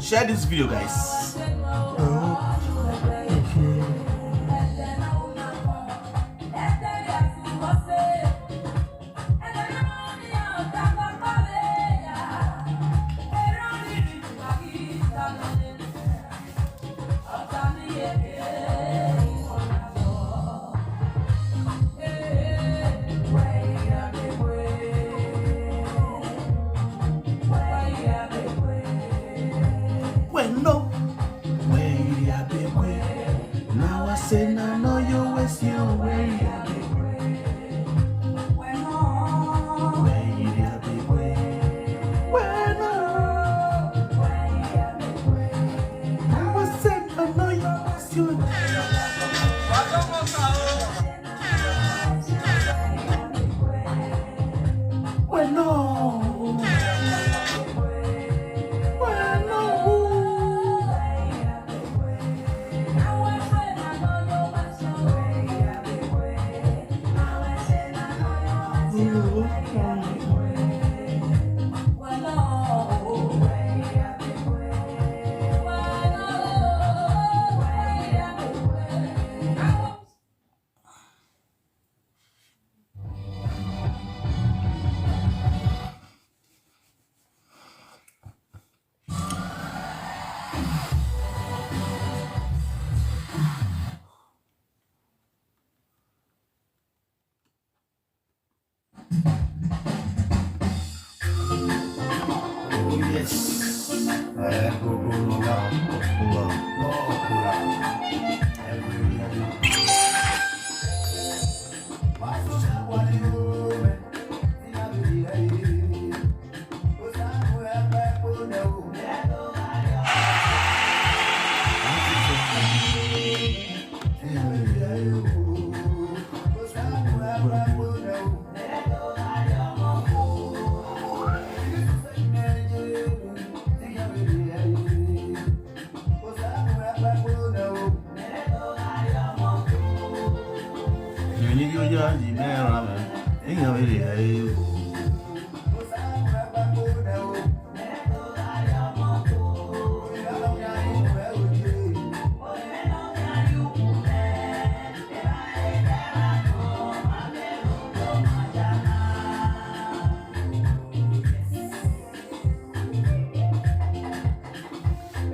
Share this video, guys.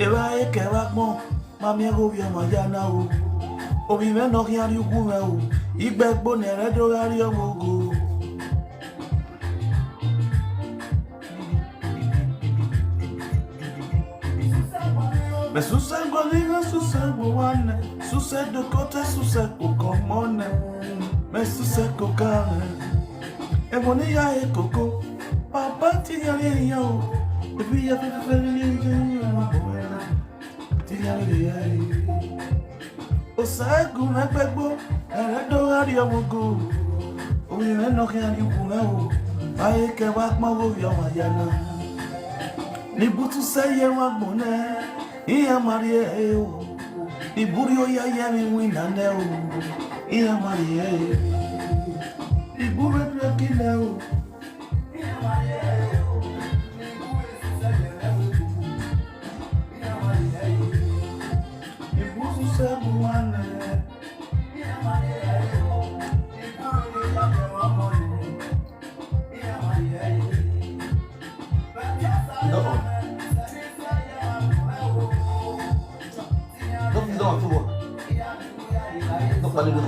iye-eki wakmo mami govia majana o obi me no hiari ugume o igbegbo ne redo gari omogo me susengo liga susengo wane susedo kote suseko komone me suseko kane eboni ya ekoko papa tinyale yo ebi ya fefefeli tinyale osegu megbegbo eredo gari omogo obi me no hiari ugume o iye-eki wakmo govia majana nibutu seye wagbone iya marie o iburio ya yemi winane o iya marie ibure drekile o iya marie o ibusu sebuane iya marie o iburio ya yemi iya marie no. Don't do it. Don't let it go.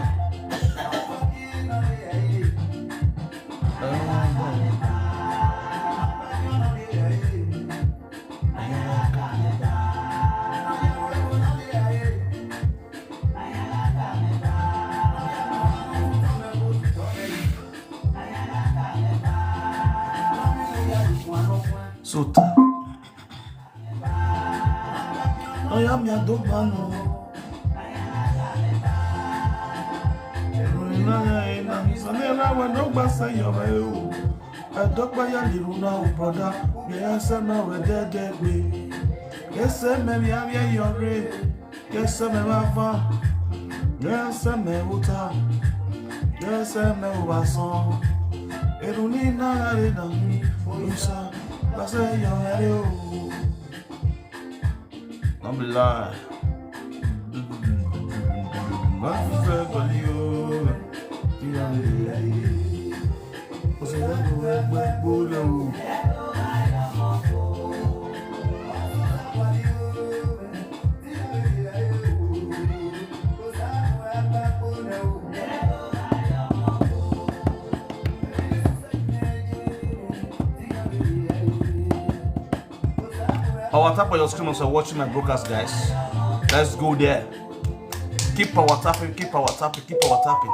Sota. Oh, yeah, me a dog man. No basa yo a dog by a little now, brother. Yes, I know a dead way. Yes, I may have your ray. Yes, I may have. Yes, I may water. Yes, I may have song. It will need not a me. Musa, Basa yo. Don't be lying. What's the for you? Power tap on your screen as you're watching my broadcast, guys. Let's go there. Keep power tapping, keep power tapping, keep power tapping.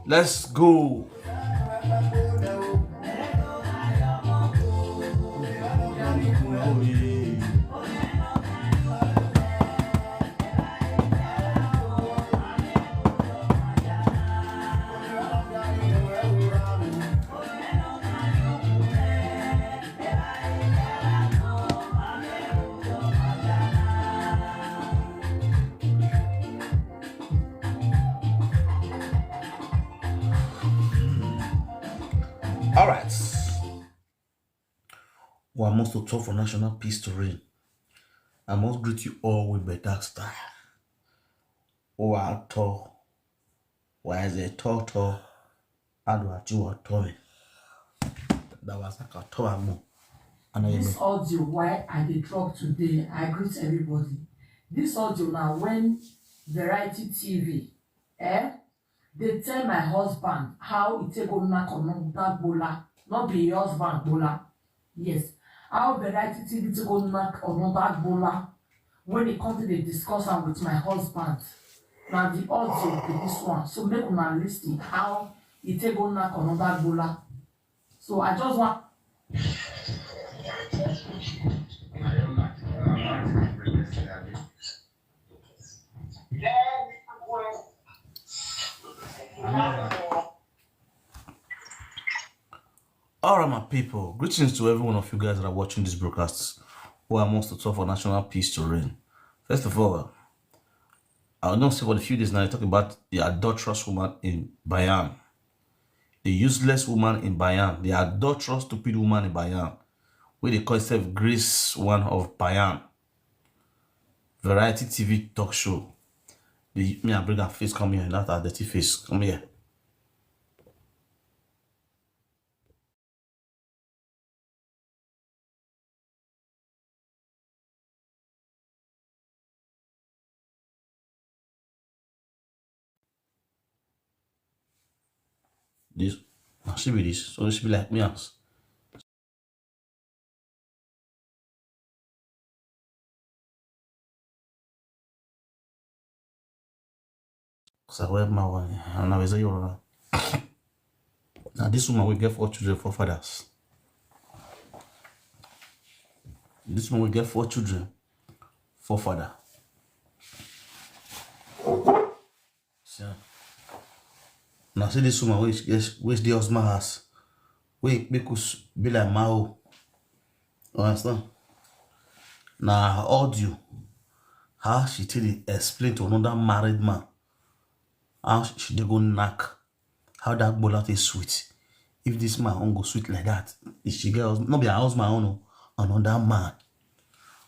Let's go. All right. We are most to talk for national peace to reign. I must greet you all with better style. Oh, I talk. Why is it talk? How do I do a Tommy? That was like a Tommy. This audio, why I did drop today, I greet everybody. This audio now, when Variety TV, they tell my husband how it take go knock on that bola, not be your husband bola. Yes, how Variety TV to go knock on that bola when it comes to the discussion with my husband. Now the audio to this one, so make una listen how it take go knock on that bola. So I just want. All right, my people. Greetings to every one of you guys that are watching this broadcast who are most to talk for national peace to reign. First of all, I will not say for a few days now, I talk about the adulterous woman in Bayan, the useless woman in Bayan, the adulterous, stupid woman in Bayan, where they call itself Grace One of Bayan. Variety TV talk show. Me, I bring her face, come here, not her dirty face, come here. This. Now she be this. So she be like me else. So where my one? And now is you. Now this woman will get 4 children, 4 fathers. This one will get 4 children, 4 fathers. So, now see this woman which the husband has. Wait, because be like Mao. Understand? Now audio. How she tell it explain to another married man. How she dey go knock. How that bullet is sweet. If this man won't go sweet like that, if she get not be her husband own, another man.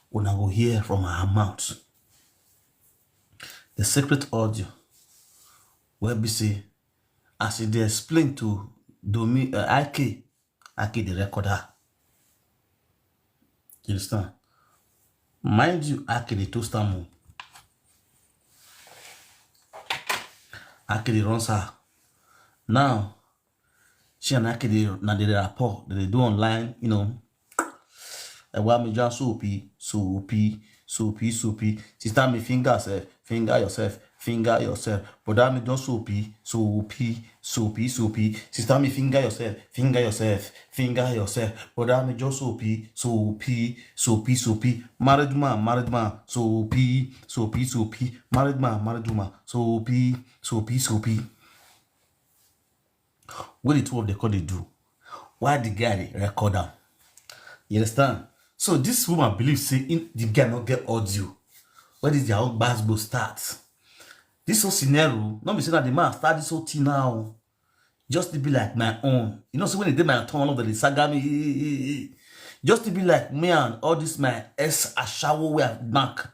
When I go hear from her mouth. The secret audio. Where be say, as they explain to iye-eki the recorder. You understand? Mind you, iye-eki the toaster move. iye-eki runs her. Now, she and iye-eki now they rapport. They do online, you know. And while me just soapy. Sister me finger yourself, finger yourself. But that me just soapy. Sister me finger yourself, finger yourself. But that me just soapy. Married man, soapy. Married woman, soapy. What the two of them call they do? Why the guy record them? You understand? So this woman believes say the guy not get audio. Where did their own basketball start? This whole scenario, not be saying that the man start this whole thing now. Just to be like my own. You know, so when they did my turn over the saga me, just to be like me and all this my ashawo way of knock.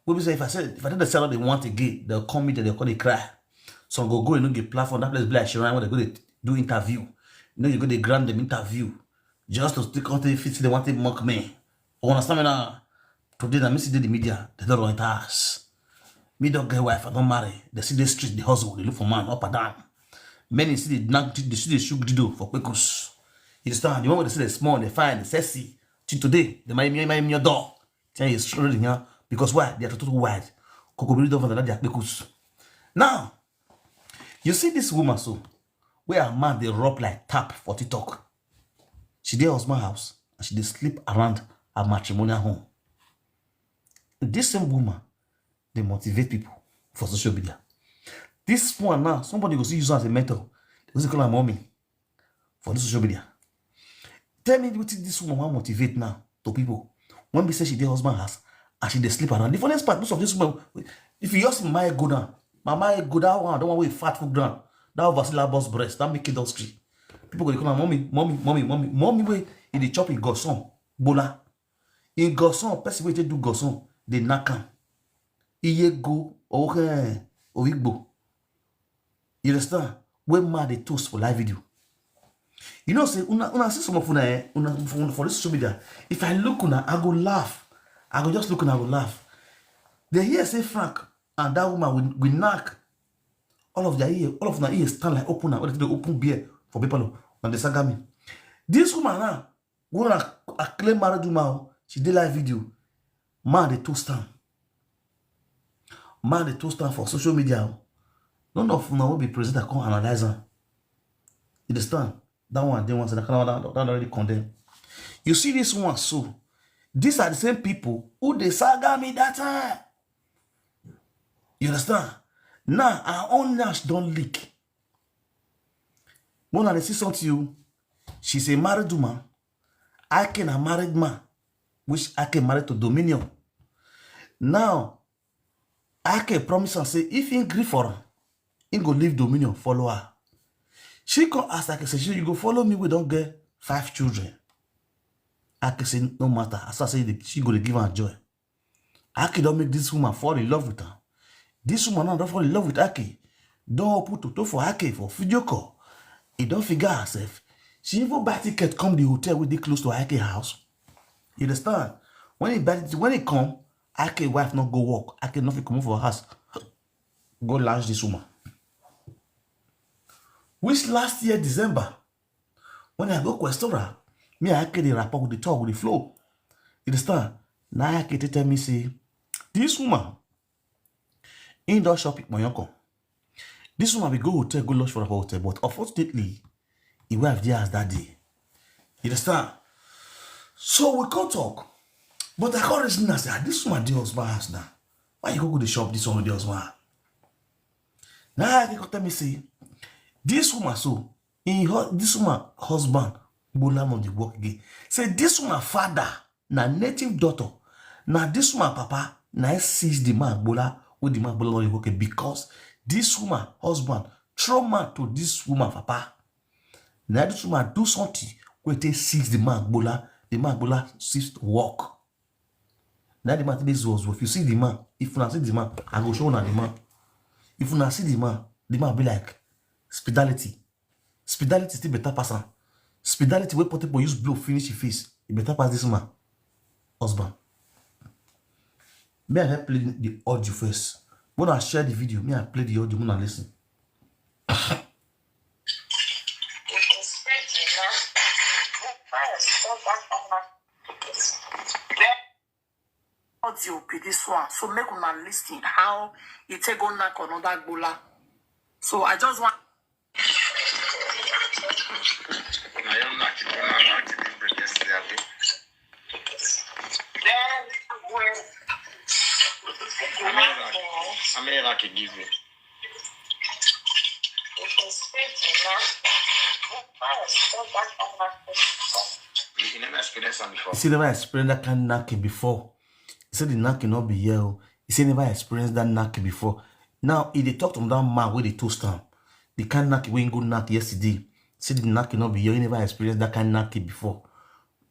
We say if I tell the seller they want again, they'll call me, they'll call they cry. So go and get platform. That place be like Sharon when they go to do interview. You know, you go to grant them interview. Just to stick out the fit, they want to mock me. You understand me now? Today, I miss the media, they don't run us. Me don't get wife, I don't marry. They see the street, the hustle, they look for man up and down. Many see the shoot dido for quickos. You understand? The one where they see the small, they find, they sexy. Till today, they might in your door. Tell you straight here. Because why? They are totally wide. Kokobiri don't find that they are quickos. Now, you see this woman so, where a man they rub like tap for TikTok. She did husband house and she did sleep around her matrimonial home. This same woman, they motivate people for social media. This one now, somebody will see use her as a mentor. They will call her mommy for this social media. Tell me what this woman want motivate now to people. When we say she did husband house and she did sleep around. The funniest part, most of this woman, if you just see my go down, my mind go down, I don't want to fat food down. That oversee boss breast, that make industry. People go call her mommy way in the chop in Gosson, bola. In Gosson, person way they do Gosson, they knock am. Iye-go, okay, Oigbo. You understand? When man they toast for live video. You know, say una see some of una for this social media. If I look una, I go laugh. I go just look and I go laugh. They hear say Frak and that woman will knock. All of their ears stand like open now. What they open beer for people on the sagami. This woman now, wanna claim married woman, she did live video. Man, they toast her. Man, they toast her for social media. None of them will be present that come analyze her. You understand? That one, they want to that already condemned. You see this one, so these are the same people who they saga me that time. You understand? Now, our own Nash don't leak. When I see something to you, she's a married woman. I can a married man, which I can marry to Dominion. Now, I can promise and say, if he agree for her, he go leave Dominion, follow her. She can ask, I can say, you go follow me, we don't get 5 children. I can say, no matter. As I say, she go to give her joy. I can don't make this woman fall in love with her. This woman now don't fall in love with iye-eki. Don't put to for iye-eki for video call. He don't figure herself. She even buy ticket come the hotel with the close to iye-eki house. You understand? When he come, iye-eki wife not go work. iye-eki nothing come for her house. Go launch this woman. Which last year, December, when I go Questora, me I can the rapport with the talk with the flow. You understand? Now I can tell me say, this woman, indoor shopping, my uncle. This woman we go hotel, go lodge for a hotel, but unfortunately, he wife there as that day. You understand? So we can't talk. But I can't reason and say, this woman the husband house now. Why you go to the shop, this one with the husband? Now I can tell me say, this woman so, this woman husband, Bola on the work again. Say this woman father, na native daughter, na this woman papa, na sees the man Bola with the man Bola on the work because this woman husband trauma to this woman papa. Now this woman do something where they sees the man Bola cease to work. Now the man this was if you see the man, if you not see the man, I go show on the man. If you not see the man be like Speedality still better person. Speedality wey portable use blow finish his face. It better pass this man husband. May I play the audio first? When I share the video, may I play the audio when I listen. Audio be this one, so make una listen how it take go knock another bola. So I just want. I mean, I can give you. You never experienced that before. He said never experienced that kind of knocking before. He said the knocking not be here. He said never experienced that knocking before. Now, if they talk to that man where they toast him, the kind of knocking when go knock yesterday. He said the knocking not be here. He never experienced that kind of knocking before.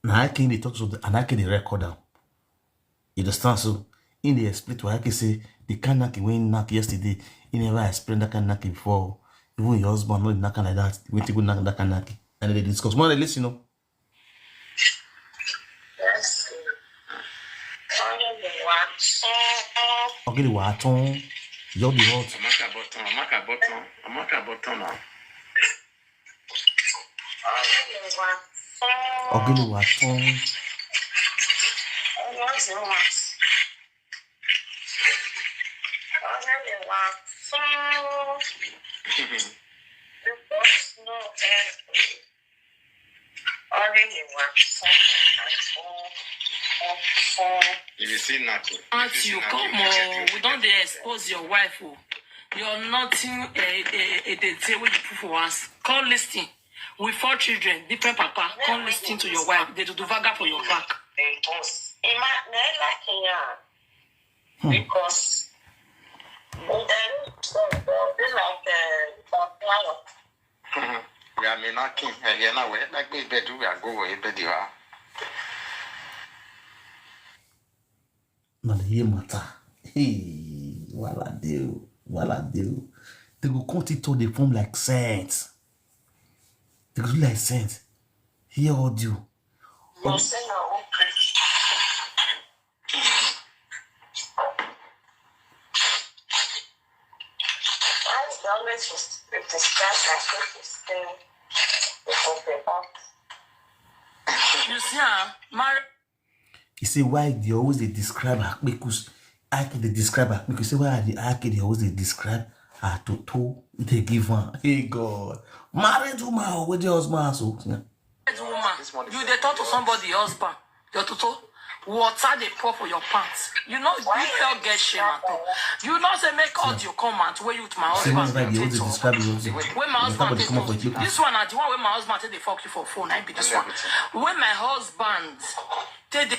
Now I can they talk to the and I can they record them. You understand? So in the split where I can say the kind of knocking when knock yesterday, he never experienced that kind of knocking before. Even your husband not knocking like that. When to go knock that kind of knocking. And then they discuss. More they listen, you know. Okay, the waton. You're the hot. I'm not a button now. Okay, the waton. If you see nothing, Auntie, you come on. We don't dey expose your wife. Oh. You're nothing a day what you put for us. Come listen. With 4 children, different papa. Come listen to your wife. They duduvaga for your back. Because we are knocking. You're not where like we better we are going better. Now the year matter. Hey, what I do. They go continue they form like saints. They go do like saints. Hear audio. you say your own preach. I always describe myself as the You see, marriage. He say why they always they describe her because I can they describe her because say why they always they describe her to they give her. Hey God, married woman with the husband so. Woman, you they talk to somebody husband. Your toto water they pour for your pants. You know you don't get shame at all. You know say make audio comment where you to my Say why husband. they always they describe you. When my husband take this one at the one when my husband take they fuck you for phone. I be this one. When my husband take the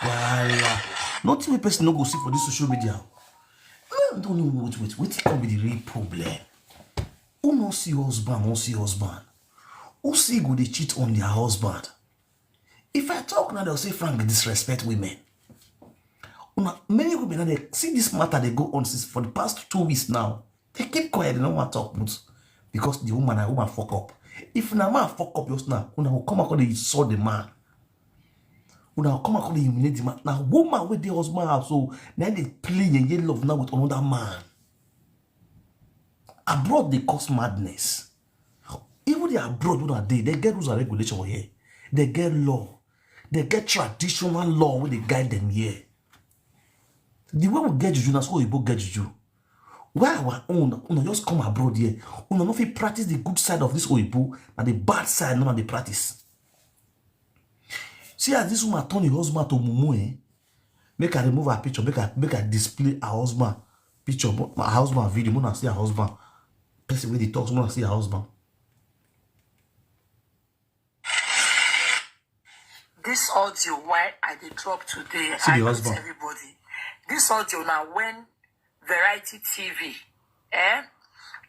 Voila. Nothing a person no go see for this social media. I don't know what can be the real problem. Who no see husband? Who see go they cheat on their husband? If I talk now, they'll say Frank disrespect women. Many women now they see this matter they go on since for the past 2 weeks now. They keep quiet, they don't want to talk much because the woman fuck up. If na man fuck up just now, una will come and they saw the man. Una come and humiliate the man. Now woman with the husband house, so now they play a love now with another man. Abroad they cause madness. Even the abroad when they get rules and regulation here. They get law. They get traditional law when they guide them here. The way we get juju, that's how we both get juju. Why our own, just come abroad here. Not fit practice the good side of this Oyibo and the bad side, no, they practice. See as this woman turn her husband to mumu, eh? Make her remove her picture, make her display her husband picture, her husband video. Wanna see her husband. Person with the talks, wanna see her husband. This audio why I did drop today. See I the greet husband. everybody. This audio now when Variety TV,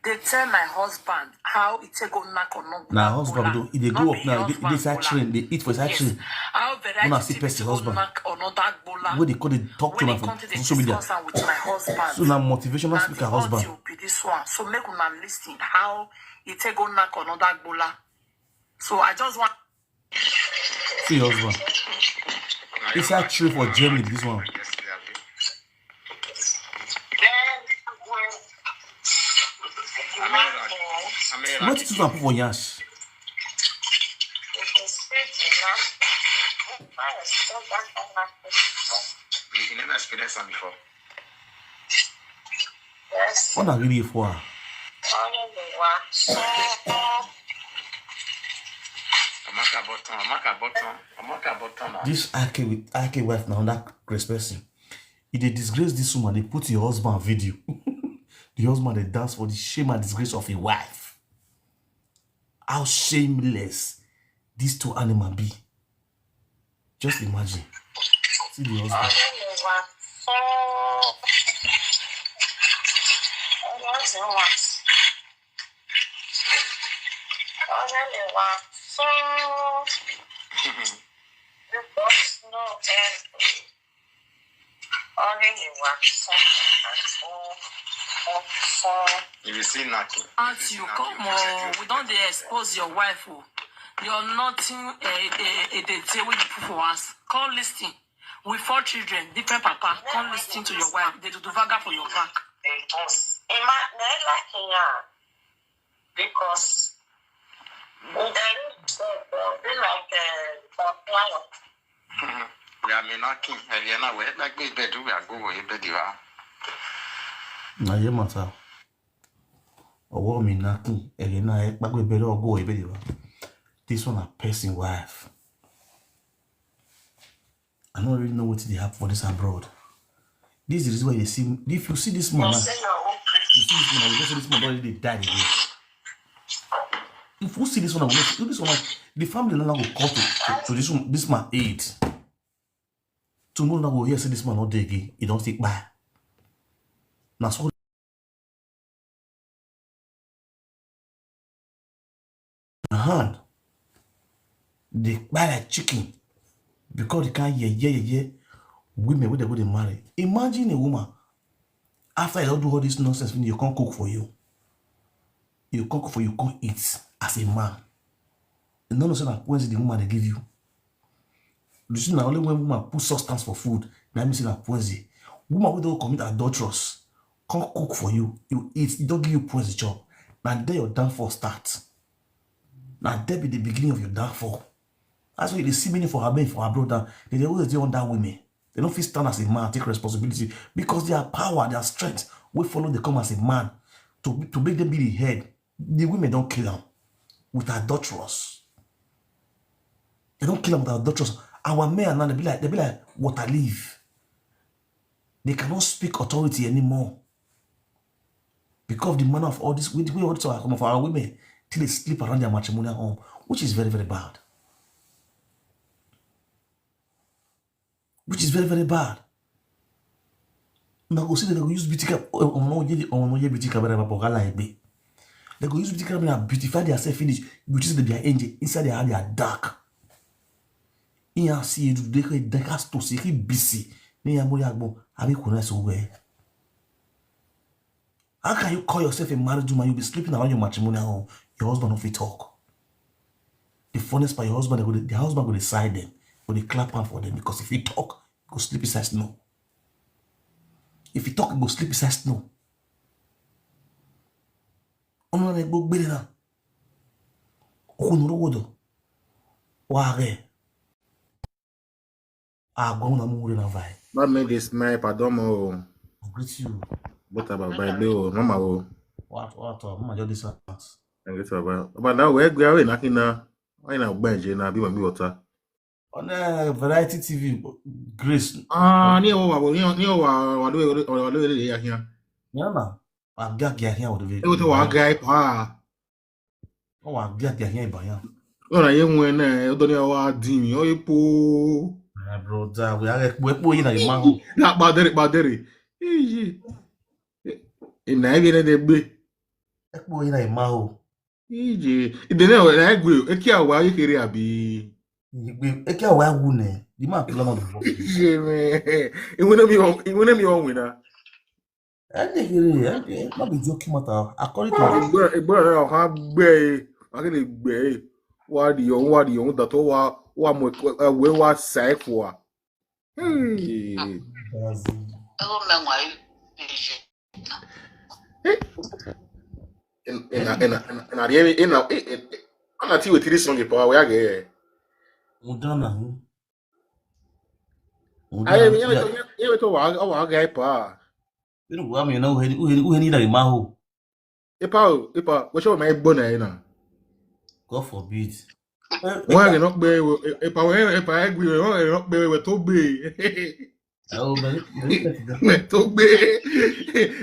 they tell my husband how it go knock on Now husband they go up now. They start train. They eat for start train. How Variety Wanna see TV person go husband. knock on that bola. Where they call it talk to When him they come to for the social media. discuss am with my husband. So now motivational speaker the husband. audio be this one. So make una listen how it go knock on that bola. So I just want. See husband. It's a tree for Germany. This one. What is that for Yash? You never experienced that before. What are really for? This AK wife now that grace person. If they disgrace this woman, they put your husband video. The husband they dance for the shame and disgrace of a wife. How shameless these two animals be. Just imagine. See the husband. You will see nothing. Auntie, you come on. We don't expose your wife. Oh. You're nothing a day when you put for us. Come listen. With 4 children, different papa. Come listen to your wife. They do duduvaga for your back. Because We are knocking. You know, like we better we are going to bed. Na ye matter. Owo mi nakin. Elena e pagbe bere ogo ebede wa. This one a person wife. I don't really know what they have for this abroad. This is the reason why you see. If you see this man, you see this man already died again. If you see this one, this one, the family no longer go call to this man aid. Tomorrow now go hear say this man not there again. He don't stick by. Now so hand they buy like chicken because they can't yeah women when they go to marry. Imagine a woman after you don't do all this nonsense when you can't cook for you. You can't cook for you, can't eat as a man. And none of that Wednesday the woman they give you. You see now only when woman put substance for food, now I'm saying that Wednesday. Woman who don't commit adulterous can't cook for you. You eat, it don't give you points the job. Now there your downfall starts. Now there be the beginning of your downfall. That's why they see many for her men, for her brother. They always do under women. They don't feel stand as a man, take responsibility because their power, their strength, we follow they come as a man to make them be the head. The women don't kill them with adulterous. They don't kill them with adulterous. Our men now they be like water leaf. They cannot speak authority anymore because of the manner of all this. We also come of our women till they sleep around their matrimonial home, which is very, very bad. Which is very, very bad. Now go see they go use beauty cap. They go use beauty cap and beautify themselves finish. You see they are angel inside their heart they are dark. In a see they has to see busy. How can you call yourself a married woman? You'll be sleeping around your matrimonial home. Your husband don't fit talk. The funniest part, your husband, the husband will decide them. Will they clap hand for them because if he talk, he go sleep beside snow. If he talk, he go sleep beside snow. Kunurugodo. Wage. Agona mure na vai. But me this my pardon I greet you. but about Bible mama What mama just this out. and get about. But now we go away nothing na. Why na bench na be me water. On Variety TV, Grace. Ni wa do ya here. Yana. Agya here with the E wo to wa guy pa. Oh, agya here by ya. Ora ye nwe na do ni wa din o ipo. Brother, we are in a man. Na badere. Iji. Ina bi na de gbe. Ekpo in a man. Iji. Ide na we na gbe eki awa ye kere abi. Eke awa wune. The man plan on the book. Ije me. Iwona mi on wina. Not be joking matter. According to Egbo na ha gbe. Wa ke le gbe. Wa di ohun da to wa mo we wa sai fo a. Ana ti we tiri song pa we age. Mudana. Aye mi ye to wa ga pa. You know, I mean, who need a maho? Epa, we show my egbo na na. God forbid. Wọ́n rẹ̀ náà pé ẹ̀pà ẹgbẹ̀ wọ́n rẹ̀ náà pé ẹ̀wẹ̀ tó gbé ẹ̀wẹ̀ tó gbé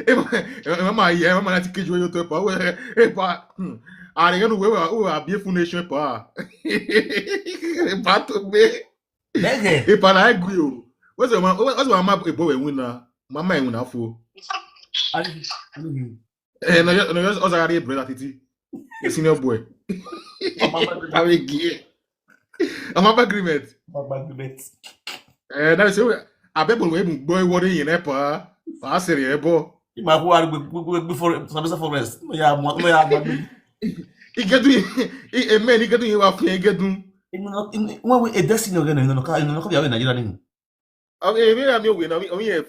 ẹ̀wẹ̀ máa yẹ ẹ̀wẹ̀ máa láti kéjì wọ́n yóò tó ẹ̀pà ààrẹ yẹn wẹ́wẹ́ ó àbíyé fún nation ẹ̀pà tó gbé ẹ̀pà náà ẹgbẹ̀ o wọ́n sì máa ẹ̀bọ̀ ẹ̀wìn náà máa ẹ̀wìn náà fún ọ̀sán àárẹ̀ ìbẹ̀rẹ̀ àti tí senior boy. I'm agreement. That is I bet we boy what in Epa. I said, Ebo. You might go before some forest. Yeah, He get doing a man, he get doing you have to get doing. When we a destiny again in the car, in the Nigeria. Okay, we are new winner. We a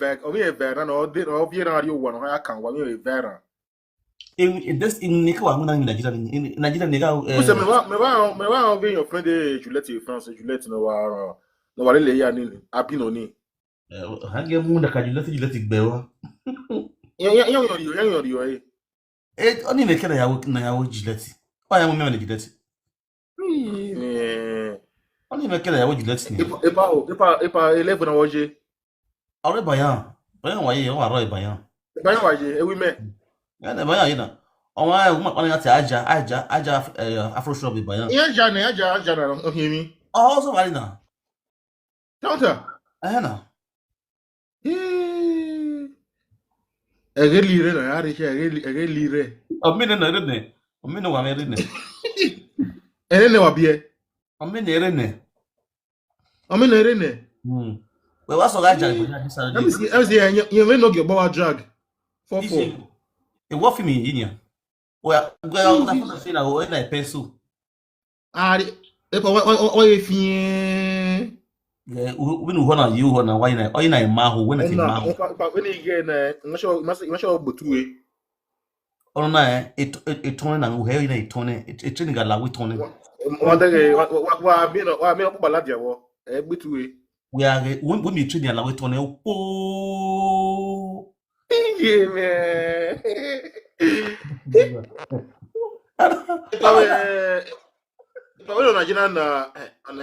veteran or did or be radio one. I can't want you a veteran. In this in Nico, in Nigeria, me va be your friend Juliette France, Juliette no really ya ni happy no ni. Hange mu da Juliette gbewa. Yan Oni me kena na yawo Juliette. O ya mu me na Juliette. Oni me kena yawo Juliette ni. Epa 11 na woje. Ore bayan. Bayan wa ye, o aro bayan. Bayan wa ye, ewi me. Yeah, bayan yina. Ọmọ ẹ̀ wọ́n yà ti aja afro shop bayan. Aja na ohimi. Oh, so bali na. Tanta. Na. Ege lire na ya riche ege lire. Omine na rene. Omine wa rene. Rene wa bie. Omine rene. Omine rene. We wa so aja bayan this Saturday. I say you may not get bow drag. 4. E wo fi mi yinia. Well, na photo say na o na peso. Epa o ye fi. When you na you na why na o na ma ho when na ti ma ho. When you get na masho botuwe. Ono na e ton na ho he na e ton e training ga la we ton. Wa mi no ko baladia wo. E botuwe. We are when we training la we ton e po. Yeah, man. Pawe na jina na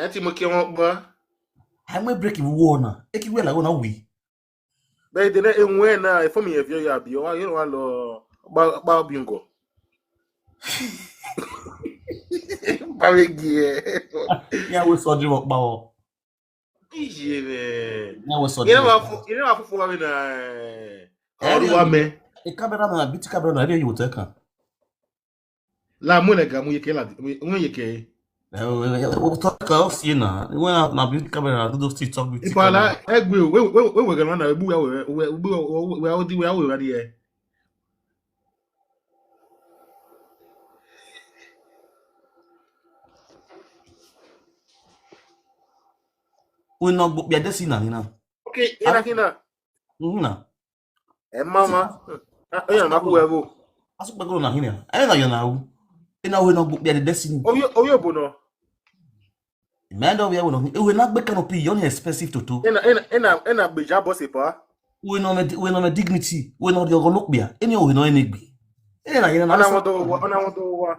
ati mo ke won ba. I may break war na. Eki we la wona we. Be de na enwe na e fo mi evio ya bi o wa yo wa lo ba bingo. Pawe gie. Ya we so drive pa o. Ije me. Ya we so. Ina wa fufu wa na. Wa me. E camera na biti camera na you take am. La mo na ga mu yeke la mo yeke. We talk off you na. When na biti camera do those talk with. Ipala egbe we ga na ebu we ready e. We no be desi na na. Okay, ina kina. Na. Mama. Ayo na ku evo. Asu gbagoro na hina. Ayo na yo na wu. Ina we no book the destiny. Oyo bono. Man do we no. We na gbe canopy, you expensive to. Ena beja boss epa. We no me dignity. We no the look bia. Any we no any gbe. Ina na Ona want to wa.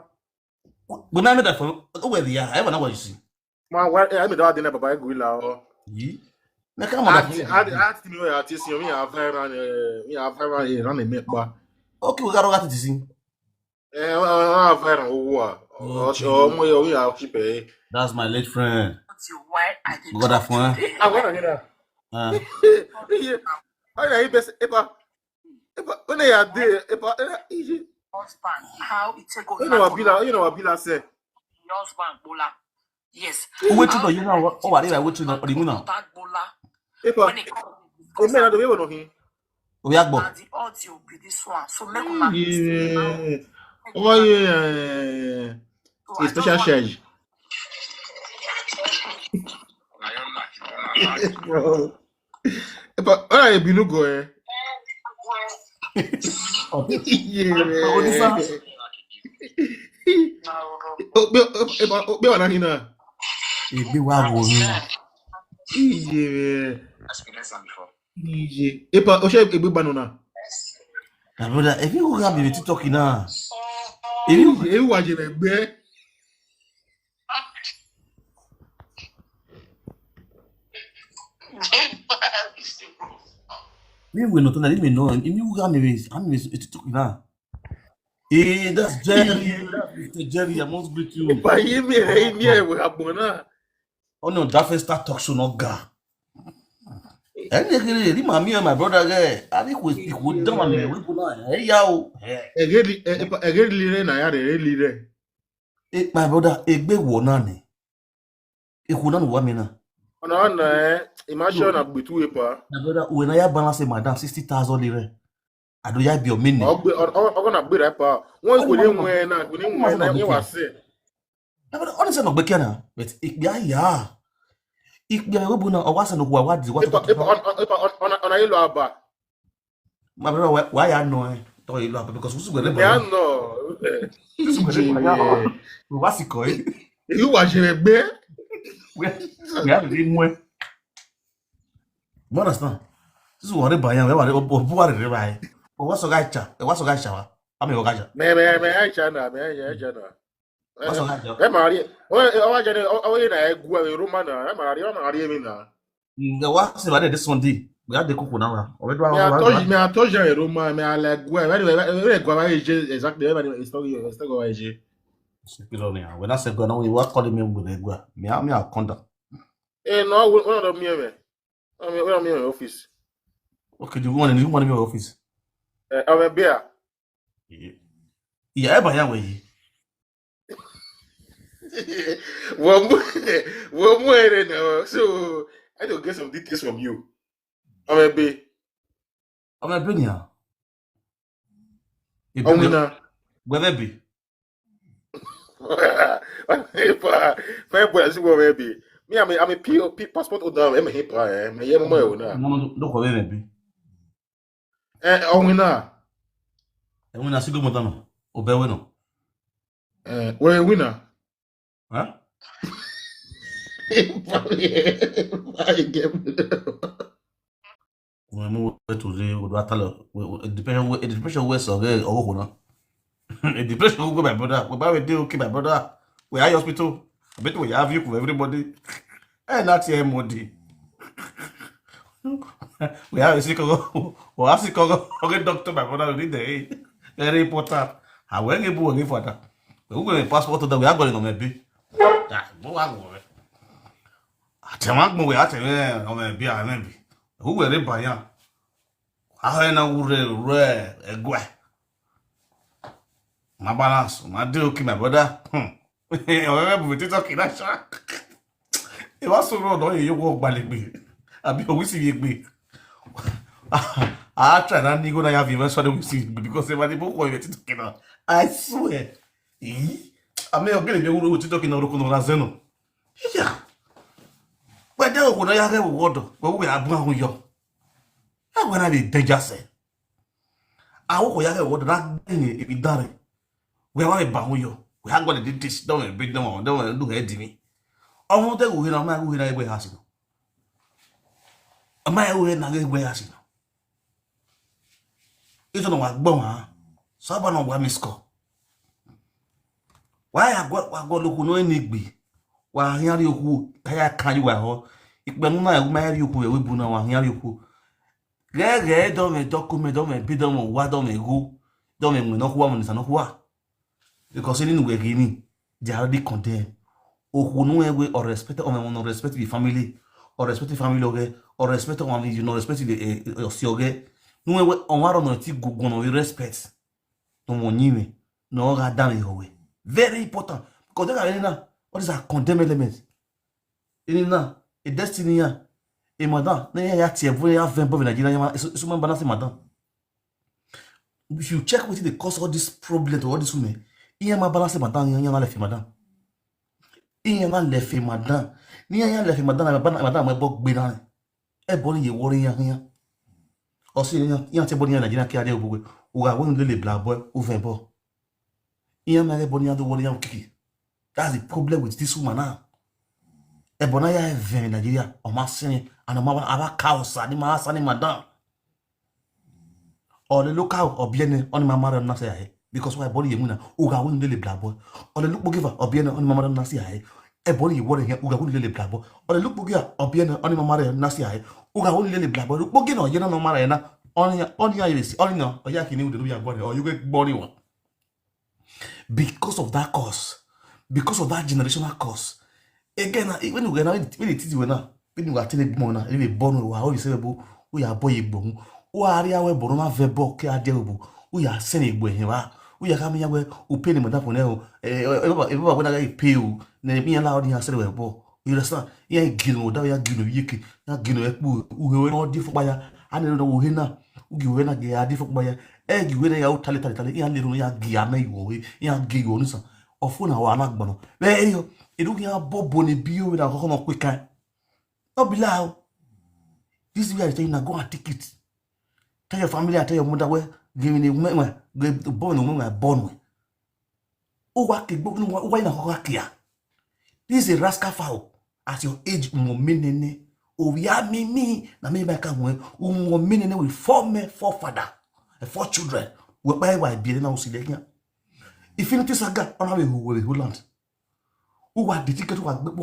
We na me that for where they are. I want what you see. Ma wa I me da dey na baba gorilla o. Yi. Na come on. Ati mi o ya ti sin mi ya fẹ́ ran ran me pa. Okay, we got to see. I fẹ́ ran owó a. O mo yo ya keep e. That's my late friend. Why I did Got that phone? I want to get that. I na ibe epa. Ona ya dey epa husband, how it take over. you know what Bila say. Husband, Bola. Yes. Wait to know, you know what? Oh, I did. I wait to know. That Bola. Epa. When it comes O me na do we no hin. We are go. and the audio be this one. So make una Yeah. Oh yeah. So I Special just charge. Bro. Epa, I be no go eh. Yeah. Be wana hina. Ebi wa wo ni. Yeah. Experience am before. Yeah. Epa, o she egbe banana. My brother, if you go be TikTok na. If you wa je egbe. me we not let me know. If you go me TikTok na. Eh, that's Jerry. Mr. Jerry, I must greet you. Epa, ye me we abona. Oh no, that first start talk show no ga. Any mami and my brother there. I think we don't man we go na. Hey yo. Egeli lire na ya re lire. My brother, egbe wo na ni. Eku na no wa me na. Ona imagine na gbetu epa. My brother, when I balance madam 60,000 lire. I do ya be your minute. Ogo na gbe epa. Won ko le nwe na yin wa se. My brother, honestly no gbeke na, but ikbia ya. Ikbia we bu na o wa se no kwa wa di what. Epa ona yelo aba. My brother, why ya no to yelo aba because we go le Ya ba. no. We wa si ko e. You wa je gbe. We have the mwe. You understand? This is what buy am. We wa bu wa re buy. O wa so ga cha. E wa so ga cha wa. Am e ga cha. Me acha na. Wa so ga cha. E ma ri. O wa je o ye na egu e Roma na. E ma ri emi na. The wa se ba de this Sunday. We have the cook na wa. O be do Me a to je Roma me a le egu e. We egu ba je exactly. We still go je. When I say go now, we work calling me with the gua. Me a contact. No, we don't me me. We don't me office. Okay, you want in your office? I'm a beer. Yeah, by way. One more, so I don't get some details from you. I'm a beer. I'm a brilliant. Where be? Fine boy, as you go maybe. Me, I'm a P passport holder. I'm a hip. Me, yeah, mo na. No, go be. Winner. And when I see go modano, obey no. We're a winner. Huh? When move to the would depression west of the no. A depression will go my brother. We buy a deal, okay, my brother. We are hospital. I bet we have you for everybody. And that's your MOD. We have a sick or a sick doctor, my brother. We need the very important. How will you go for that? We will get a passport that we are going on maybe. That's no one. I tell you, we are telling on a beer, maybe. Who will it buy? I know rare a guy. My balance, my deal, okay, my brother. However, we talking that shot. It was so wrong, you walk by me. I'll be always see me. I try that nigga I have eventually we see because if I book what talking about. I swear. I may have been able to talk in a zeno. Yeah. But there would I have water, but we are brown yo. I want to be dangerous. I will have water that if it done. We are a bound yo. We have got this, don't bring them on, don't look at me. I want to go in on my way, I will ask you. A my way, and I will ask you. It's on what bomb, so I don't want me score. Why I got look no any be? Why here you who I can you well? If when I marry you, we will know here you who. Gege don't me document, don't me be done on what don't me go, don't me no woman is not what. Because anyway, giving they are already condemned. Or who know way or respect or no respect the family, or respect the family okay, or respect on you know respect the sioge. No way on what on the go no respect. No money, no damn it. Very important. Because they are now what is a condemn element? In now a destiny a madam, they are here very have in Nigeria. So man balance madam. If you check what the cause all this problem to all this women, iye ma balance madam, iye ma left madam. Iye ma left madam. Ni iye left madam, madam ma bok gbe na. E bo ni ye worry yan. O si yan te bo ni Nigeria ki ade ogwe. O ga won le black boy o ven bo. Iye ma le bo ni ado worry yan kiki. That's the problem with this woman now. E bo na ya ven Nigeria o ma sin and o ma aba chaos ani ma sani madam. Or the local or bien on my mother na say because why body yemuna uga won le black boy or the look giver or bien on my mother na say e body you worry here uga won le black boy or the look giver or bien on my mother na say uga won le black boy look bogi no yena no mara na on ya you see on no or ya kini do ya body or you get body one because of that cause, because of that generational cause. Again when you get when it is when you are telling bona e be born wa o say bo o ya boy igbo o ari awe boro ma vebo ke ade obu o ya sene igbo hin wa o ya ka me ya we o pay ni mo da fun e o e baba we na ga pay o na mi la o ni asere we bo you understand ya gino da ya gino yeke ya gino e pu uwe no di fo ya ani no wo he na ugi we na ge ya di fo ya e gi we na ya o tale ya le no ya gi ya na iwo we ya gi yo ni san ofu na wa na gbono be yo edu ya bobo ni bi o we na ko no quick kan no be lie. This way I tell you now go and take it. Tell your family, I tell your mother where giving you born with. Oh, what why not here? This is a rascal fowl. At your age, me. Oh, we are me. Now maybe I can win. With 4 father, 4 children. Whereby I be now see there. If you saga on our who land. Who are the ticket and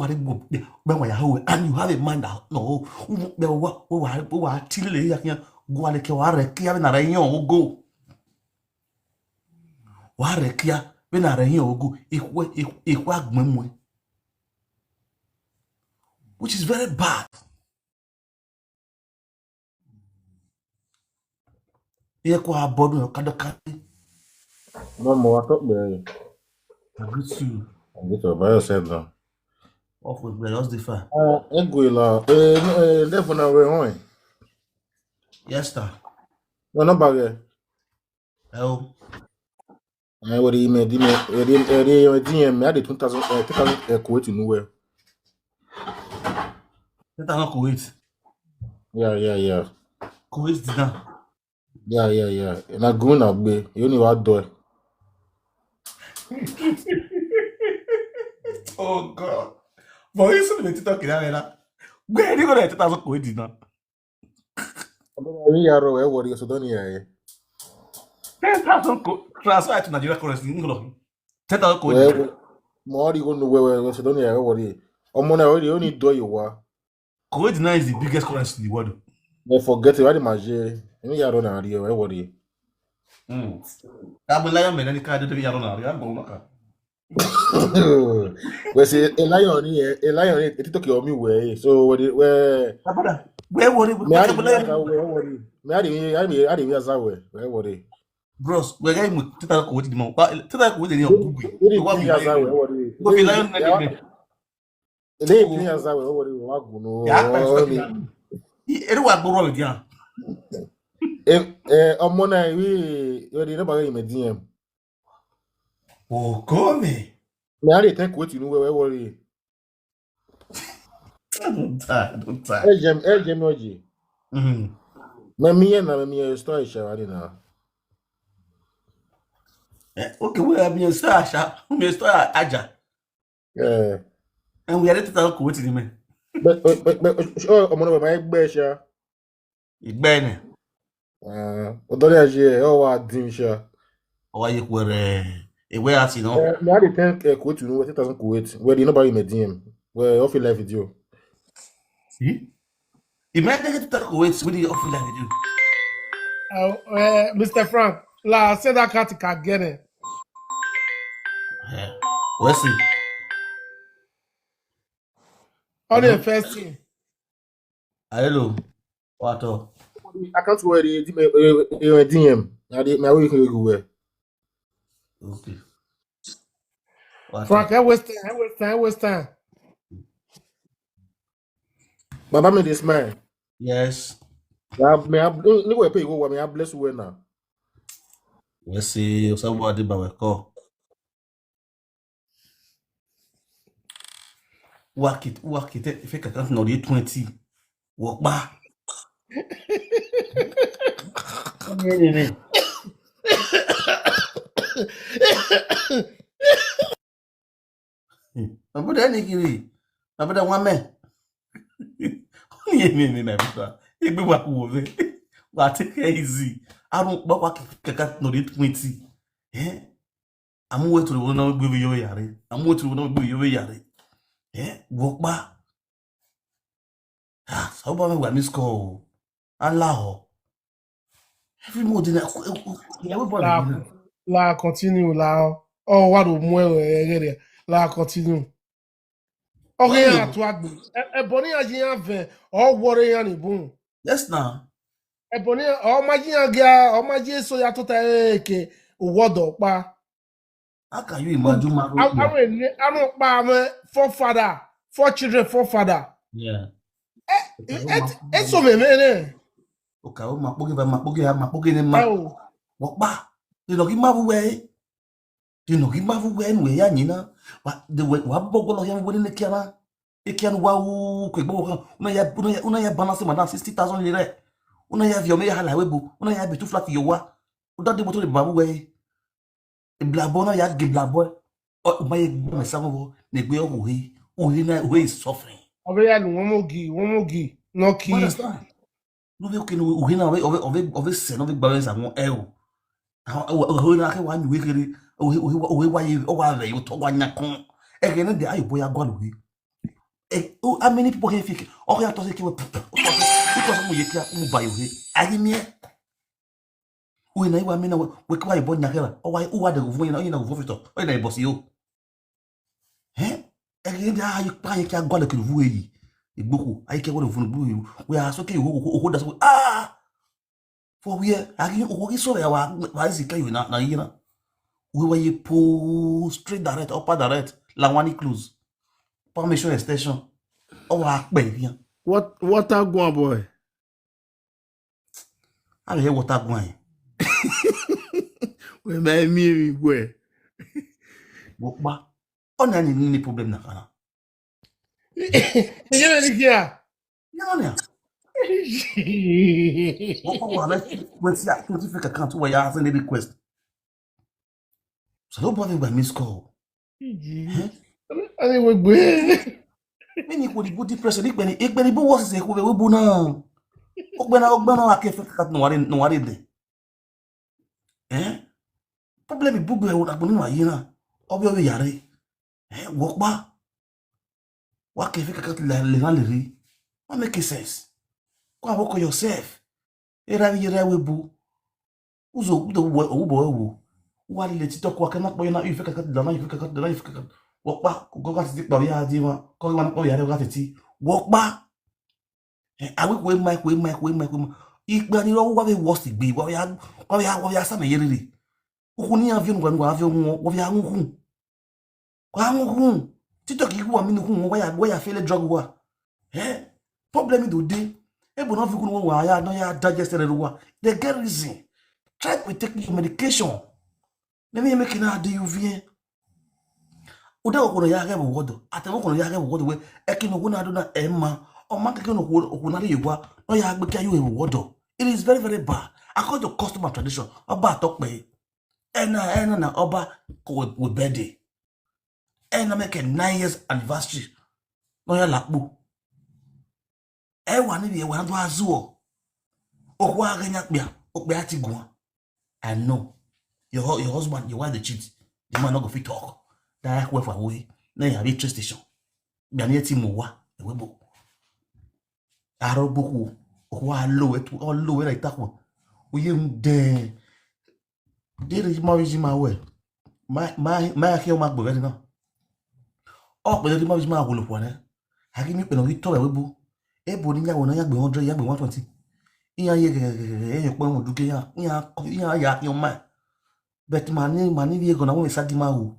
you have a mind out? No, who are till here. Go ale ke wa rekia na rehin ogo wa rekia be na rehin ogo ikwa agbonmu, which is very bad. Ye ko abodu kadoka No more talk there. I greet you Get your by yourself now. off with just the fire. Eguila. Left on our own. Yes sir. No number here. Oh What do you mean? DM me had 2000 Kuwait to nowhere. let us Kuwait. Yeah. Kuwait did Yeah. And I go na be. You only what do. Oh God. But you said me talking now. Where you go to 2000 Kuwait now? We are where what you so don't hear. 10,000 transfer to Nigeria currency. 10,000 Kuwait. Where more you go know where so don't hear what you. Omona only do you wa. Kuwait now is the biggest currency in the world. They forget what the magie. You are on area where what you. I'm a lion man, any kind of I'm going to We say a lion here, it took your me way. So where where were me I didn't where were they? bros, we're going to tell you what the month. Tell you what the Google. Go be lion like They play as I where were you. Everyone go wrong again. Omona we you never give me DM. Oh, come me. Me I think what you know where were you? Don't die. Ejem oji. Me me story shawari na. Okay, we have been star sha. We may star aja. Yeah. And we are ready to talk with him. But oh, I'm gonna my besha. Igbene. Odori aje o wa dim sha. Or you were a way as you know. Me had the 10 quote no 10,000 quote. Where the nobody me DM. Where off live video. See? Imagine get to talk with the offer like you. Mr. Frank, la say that cat can get it. Yeah. Let's see. On the Hello? first thing. Hello. What up? I can't wear the DM. I did my way go where. Okay. What Frank, up? I waste time. Baba me this man. Yes. Me I no pay go me I bless you now. Let's see. Somebody by my call. Work it. If I can't know the 20. Walk back. Abuda ni kiri. Abuda one man. Ni na buda. Igbe wa ku wo be. Wa take it easy. Arun gba wa kaka no dey 20. Amu we to the one gbe yo yare. Amu we to the one gbe yo yare. Walk ba. So ba me wa miss call. Allah. Every morning La continue la. Oh, what do more la continue. Okay, Well, ya to agbe. Ebony ajiyan ve. Oh, worry ya ni boom. yes now. Ebony, oh, majiyan ga, oh, majiyan so ya to ta eke. Uwodo pa. How can you imagine my I don't pa me forefather, 4 children, forefather. Yeah. So me ne. Okay, mapogi ni ma. Oh, Wakba. You know, give my way. You know, give my way and we are nina. But the way wabogo no yan woni ne kiana. E kian wa u ko gbo una ya balance madam 60,000 lire. Una ya vi o me ya hala webu. Una ya be too flat yo wa. Uda de moto de babu we. E blabo na ya ge blabo. O ma ye gbo me sawo ne gbe o he. O he na we is suffering. obeya nu won mogi. No ki. Understand? No be okay no o he na we se no be gba sa won e o. O na ke wa ni we kere o wa ye o wa re yo to wa nya kon. E ke ne de ayo boya gwa lo he. How many people can fake? Okay, I thought it was because we can't buy you. I mean, we know what I mean. We can't buy Nakela. Oh, why? Who are the women in a vomito? Why they boss you? Eh? Again, you can't go like a vui. A book, I can't go to Vunu. We are so okay. Who does for we are again. Who is so why is it you not? You know, we were you pull straight direct, upper direct, Lawani close. Permission extension. Oh, baby. What a go boy. I hear what I'm going. We may me boy. Ba on a ni problem na kana. You know here. Ya na. Wa na when see a 20 fake account where you asking the request. So don't bother by miss call. Ani we gbe. Many ko di body pressure ikbeni bo was say ko we bu na. Ogbena akefe kat no wari de. Problem bu gbe wo agbonu wa yi na. Obi o yare. Work ba. Wa kefe kat le na le ri. What make sense? Go work on yourself. Era we bu. Uzo do wo. Wa le TikTok wa kana po na ife kat dana ife kat. Work ba go got ti pa ya di wa. Ko ma po yare got ti. Work ba. Awi we mic. Igba ni ro wa be worst igbe wa ya sa me yere. Ukuni avion gwa avion wo ya ngun. Kwa ngun. TikTok yi wa mi ngun wa ya fele drug wa. Problem do dey. Ebo no fi kun wa ya no ya digest re wa. The get reason. Try to take your medication. Let me make na do you vie. Uda ko ya ga bo wodo. Atemo ko ya ga bo wodo we ekino wo na do na emma. O ma keke no ko na le yewa. No ya gbe ka you e wodo. It is very very bad. According to customer tradition, oba talk pe. ena na oba ko we birthday. Ena make a 9 years anniversary. No ya lakbu. Wa ni bi e wa ndo azuo. Okwa aganya kpia, okpia ti gwa. I know. Your husband, your wife the cheat. The man not go fit talk. That work for away. Now you have a train station. Biani ti mo wa. Ewebo. Aro boku. Okwa low it all low like that one. Oye de. Did marriage my way. My here mark be ready now. Oh, but the marriage my will for ne. Hagi mi pe no wi to ewebo. Ebo ni yawo na yagbe 100, yagbe 120. Iya ye pe won duke ya. Ya your man. But mani we gonna we sadi ma wo.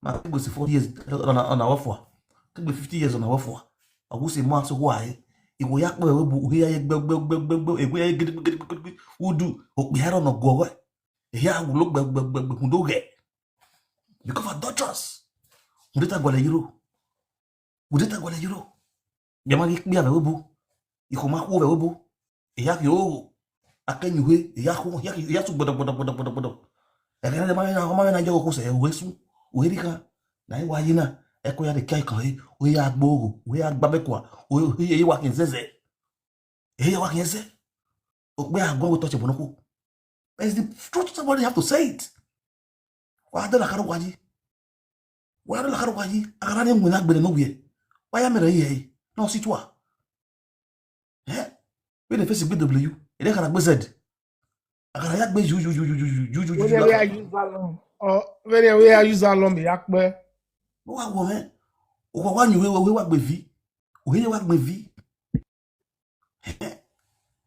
Ma go 40 years on our for. Could be 50 years on our for. I will say more so why. If we yak we here do we had on a go. Here we look who do get. Because of doctors. We did go euro. We did go euro. Yamagi be a webu. You come out over webu. Yak yo. I can you way. Yak to bodo. Ekene ma na jago ko se wesu we rika na wa yina eko ya de kai kan e we ya gbogo we ya gba bekwa we ye wa kin zeze e ye wa kin ze o pe agbon touch bonoko. It's the truth. Somebody have to say it. Wa da la karo waji agara ni mu na gbere no wie wa ya mere ye no si toi we the face BW e de kana gbe z agara ya gbe ju When I use alum, or when I use alum, yakbe. wa wo me o wa nyu we wa gbe vi o he wa gbe vi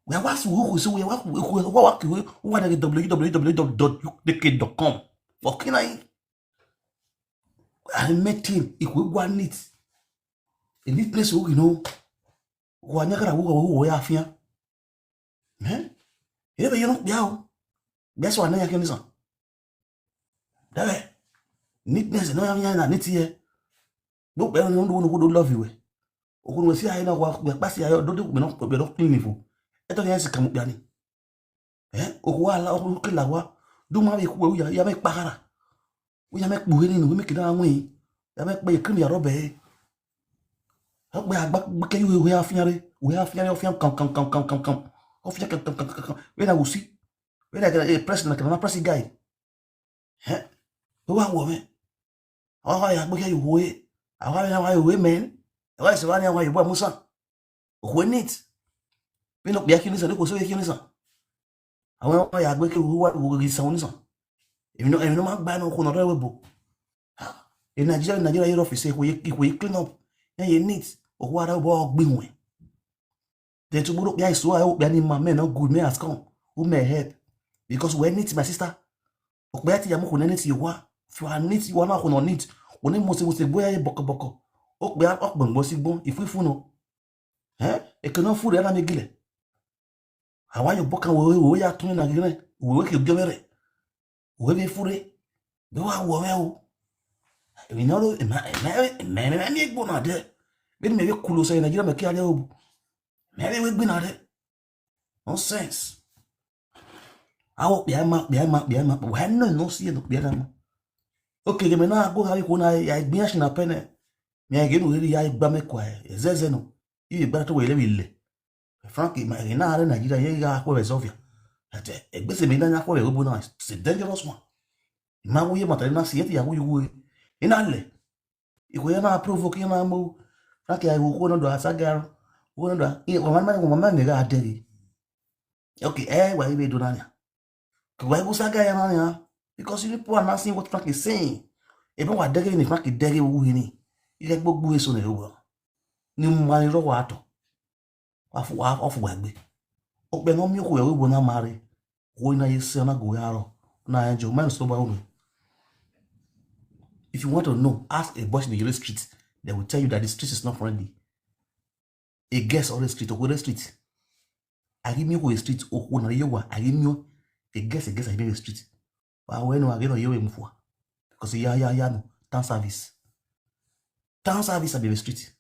we wa su ho so we wa www.uk.com for kinai I met him ikwe neat a neat place you know wa nyakara wo ya afia ebe you know biao guess what na yakini son dawe neatness no ya na neat here no be no do love you okun we si ayi na wa pasi ayo do be no clean fo eto yan se kam biani okwa ala okun kila wa do ma be ku ya me pakara we ya me buhe ni we me kida anwe ya me pe krim ya robe we agba ke we afiare ofian kam ofian kam we na usi we na president na president guy we wa wo me awa ya gbe ke we awa ya wa we men awa se wa ni awa ibo musa we neat we no be akini san ko so akini san awa ya gbe ke we san ni san èmi no ma gba no ko no rewe bo in Nigeria here office we clean up and you neat or what about gbinwe then to buru ya so I hope any man no good me has come who may help because we need my sister okbe ati ya mo ko neat you wa if you are neat you na ko no neat oni mo se boya boko okbe okgbon si gbon ifufu no e kana fu re na me gile awa yo boka we ya tun na gire we ke gbere we be fure do wa wo me o we know me gbo na de be me we kulo so Nigeria me ki ale o me we gbo na de nonsense awo bia ma we no see no bia na okay me na go ha ko na ya gbin ashi na pene me ge no ri ya gba me kwa ezeze no ibe gba to we le Frak ma na are Nigeria ye ga ko resolve ate egbese me na nya ko we bo na c'est dangerous one ma wo ye mata na sie ti ya wo ina le iko ya na provoke na mo Frak ya wo ko no do asaga wo no do o mama me ga aderi okay why we do na ya why go saga ya na ya because you people are not seeing what Frak is saying even wa dege ni Frak dege wo ni ile gbogbo eso na wo ni mo ma ni ro wa to afu wa gbe o pe no mi ko we bo na mare wo na yese na go ya ro na enjo man so ba wo. If you want to know, ask a boy in the Yoruba street. They will tell you that the street is not friendly. A guest on the street, or the street. I give me a street, or one of you. I give me a guest, I give me a street. But when I get on you, because no town service. Town service, I be a street.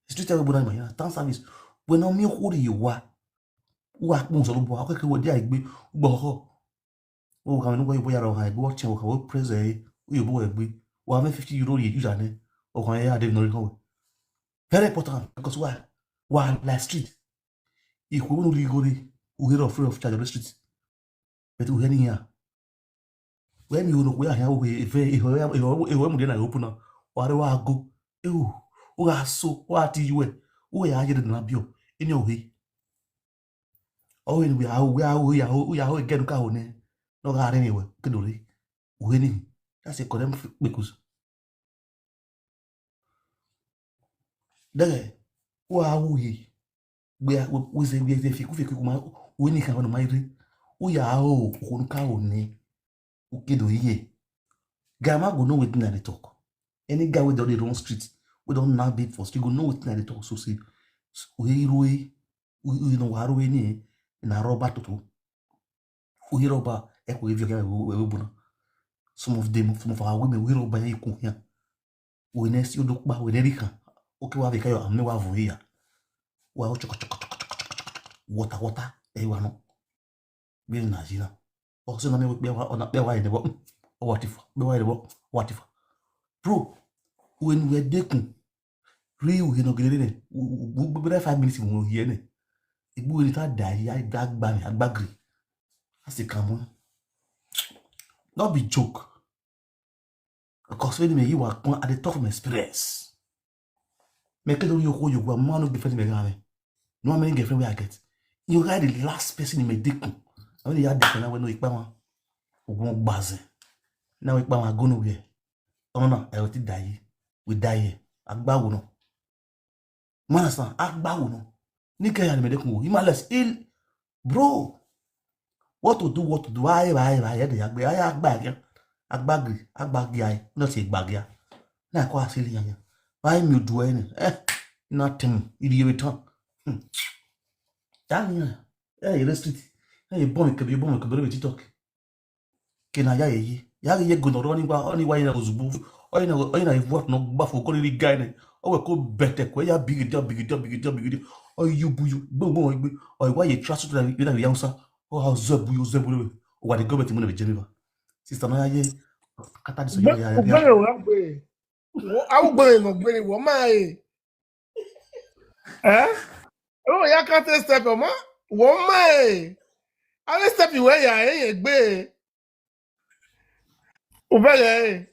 Street, everybody, my town service. When I'm you, who you are, who are most of the boy, I could be a big boho. O ka no go boya ro ha go chen o ka o praise e o bo egbe. O have 50 euro ye use ane. O kan ya dey no ri. Very important because why? Why like street? If we want to go there, we hear of free of charge on the street. But we hear here. When you know where here we if we na open now. Where we go? Oh, o ga so what you we? O ya je na bio. Any way. Oh, we are get ka one. No ga anyway. Kedore. We ni. That's a condemn because there we say we fiku kuma we ni kan ma ire o ya o ko ka o ni o kedo iye gama go know wetin I dey talk. Any guy wey don dey run street we don now big for street go know wetin I dey talk. So say we know waro we ni na roba toto o hero ba e ko evio ga we bu. Some of our women we roba e ko here we next you look ba we dey kan okay wa be kayo am me wa vo here wa o choko water e wa no be na jina o se na me be wa ona be wa ide bo o what if be wa ide bo what if bro when we dekun ri we no gele ne we 5 minutes we here ne igbu we ta dai ya agba mi agbagri asi kan mo not be joke because when me you are at the top of my experience me kedo yo ko yo gba mo no be friend me ga me no many girlfriend we I get. You guys the last person in my dick. I mean, you had the now when no ikpama. Ogun baze. Now ikpama go nowhere. Oh no, I will die. We die here. Agba wo no. Man understand? Agba wo no. Nika ya me dick mo. Himaless ill, bro. What to do? Why? The agba. I agba. Agbagi ai. No say agbagia. Na kwa asili yanya. Why me do any? Nothing. Ili return. You street. You bomb ke TikTok. Kena ye go no running ba only why na ozubu. Oina what no ba for call guy ne. O we ko bete ko ya big deal. O you bo o why you trust to na yansa. O how zebu. O wa the government mo na Geneva. Sister no ye kata diso ya. I will go no gbere wo ma e. Oh, ya can't step on ma. Wo ma e. I will step you where ya e gbe. O be ye.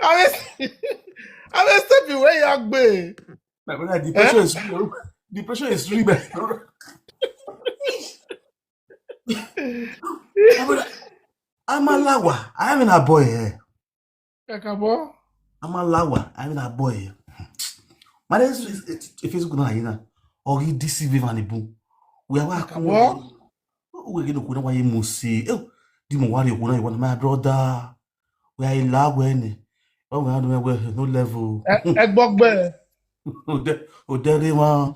I will step you where ya gbe. My brother, the pressure is really bad. I'm a lawa. I'm in a boy here. Kakabo. I'm a lawa. I'm in a boy here. My name is Facebook na ina. Ori deceive van ibu. We are Kakabo. We get no kuna wa yemu si. Di mo wari kuna you my brother. We are in lawa ni. Oh we are no level. Egbogbe. O dere ma.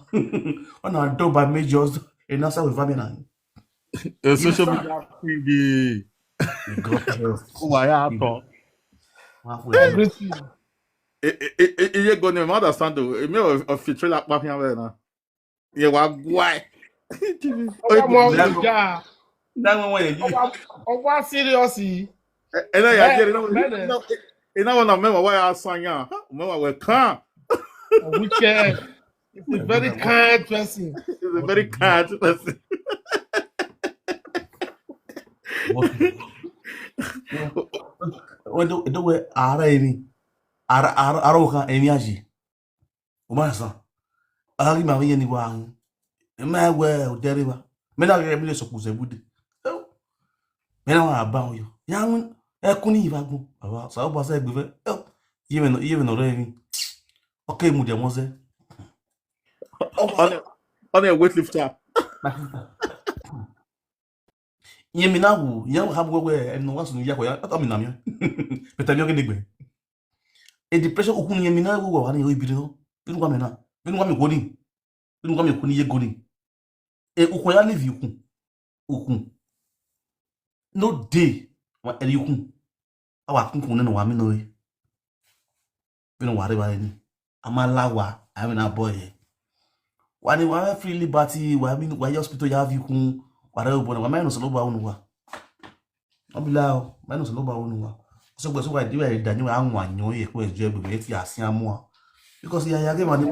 On a do by majors in answer with family. Social media queen. Why ato? Everything. Iye go ne understand o. Me o filtre la pa fian we na. Ye wa gwai. Over serious. Ena ya je no. Ena wana me wa ya sanya. Me wa we kan. Wicked. It's a very kind person. He's a very kind person. Do we ara emi ara ka emi aji o ma san ari ma yen ni wa ma we o dere ba me na re mi le so ku se bude me na wa ba o yo ya e kun ni ba gun baba sa o ba se gbe fe ye no re mi okay mu de mo se on a weightlifter. Yemina wu yan ha bo we enu wa sunu ya ko ya mi na mi beta mi o gbe e depression okun yemina wu wa ni ibiri no binu kwa me na binu kwa me ko ni ye goni e okun ya live okun no day wa eri okun awa kun no wa mi no e binu wa re ba ni amalawa I mean a boy wa ni wa free liberty wa mi wa hospital ya vi kun whatever but wa me no so lo ba unu wa Obila, manu se loba wonu. So gbe so wa di da ni wa anwa yan ye ko ejo egbe ti asin amu. Because ya ge mani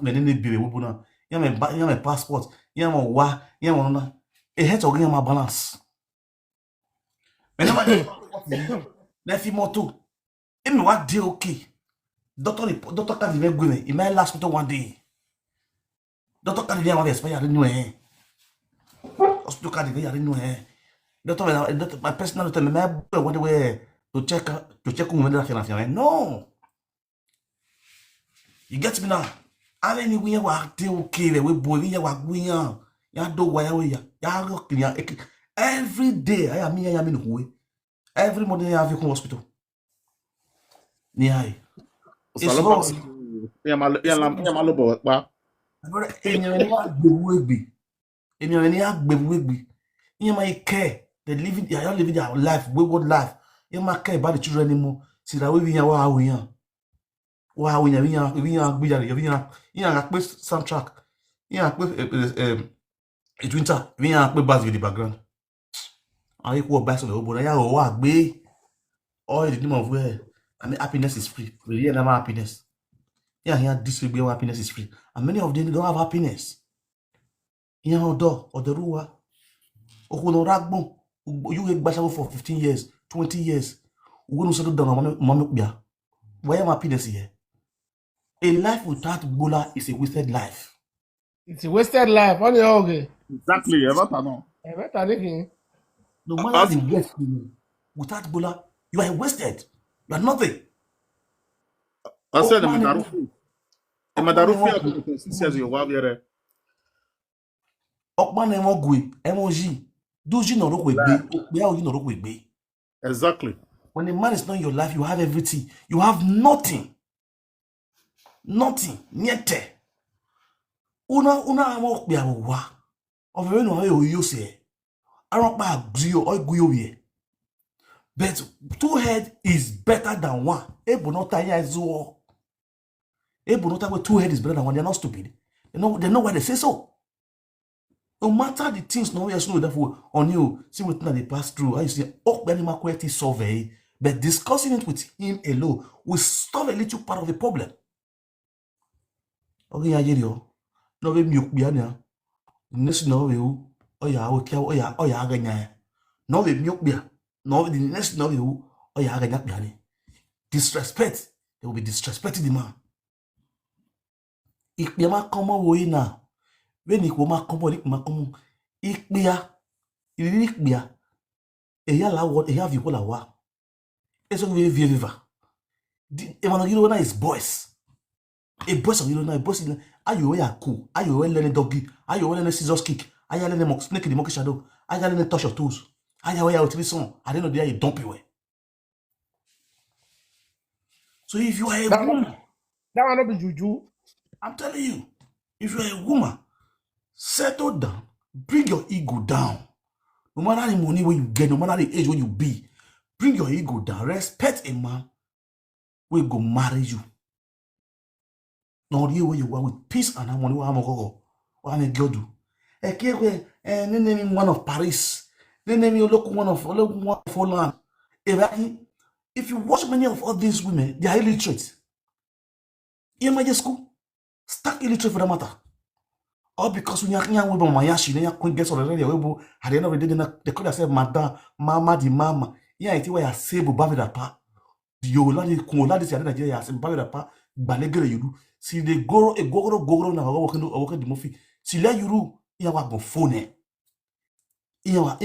me ni bere wo na. Ya me passport, ya mo wa, ya mo na. E het ogun ya ma balance. Me na ma na fi moto. E me wa dey okay. Doctor can even go in my last hospital one day. Doctor can even expire no eh. Hospital can even no eh. Doctor my personal doctor me one way to check on whether I can. No. You get me now? I any we wa dey okay we boy we wa gwiyan. Ya do wa ya we ya. Ya go clean every day I am in who. Every morning I have to hospital. Ni ai. Salaba. Ya malobo pa. Ènìyàn ni agbewu egbe. Ènìyàn ni agbewu egbe. You might care. They are living their life, wayward life. You might care about the children anymore. See that we are wow we are. Wow we are soundtrack. It's winter. We are bass with the background. I equal bass of the oboe. I walk be all the name of where I mean happiness is free. We really have happiness. Yeah, here this will be happiness is free. And many of them don't have happiness. Here or the rua. Okonoragbon. You get for 15 years, 20 years. We don't settle down on why am happiness here? A life without Bola is a wasted life. It's a wasted life. What the okay? Exactly. No matter the best without Bola, you are wasted. You are nothing. I said Madarufi 6 years you have here. Okman emogwe, emoji. Doji no rock with be. Exactly. When a man is not in your life, you have everything. You have nothing. Nothing. Niente. Una amo be awa. Of very no you say. I don't buy guyo or guyo here. But 2 heads is better than 1. Ebo not tire is all. Ebo not with 2 heads is better than 1. They're not stupid. They know why they say so. No matter the things no yes no therefore on you see what they pass through. I say animal quality survey, but discussing it with him alone will solve a little part of the problem. Okay, ya jerio. No be mi okbia na. Next no we oya oya aganya. No be mi okbia. No the next no we oya aganya bia ni. Disrespect. They will be disrespecting the man. Ikbia ma komo wo na. When you come come ikbia eya la what eya vi kola wa eso we viva emanogiro na is boys a boys of na boys ayo we cool ayo we learn doggy ayo we learn scissors kick ayo learn mock snake in the monkey shadow ayo learn touch your toes ayo we out listen I don't know there you dump away. So if you are a woman, that one not be juju. I'm telling you, if you are a woman, settle down, bring your ego down. No matter the money where you get, no matter the age where you be, bring your ego down. Respect a man who go marry you. Not you where you are with peace and harmony. What I'm a girl do. They name one of Paris. They name you look one of Holland. If you watch many of all these women, they are illiterate. In my school, stuck illiterate for the matter. All because when you're with my yashi, then you get already able at the end of the day, they call themselves madam, mama, the mama. Yeah, it's why I say, Bobby that part. The Yolandi, Kumoladi, the Nigeria, and Bobby that part, Balegre, you do. See, they go now, working the movie. See, let you do, you have a phone. You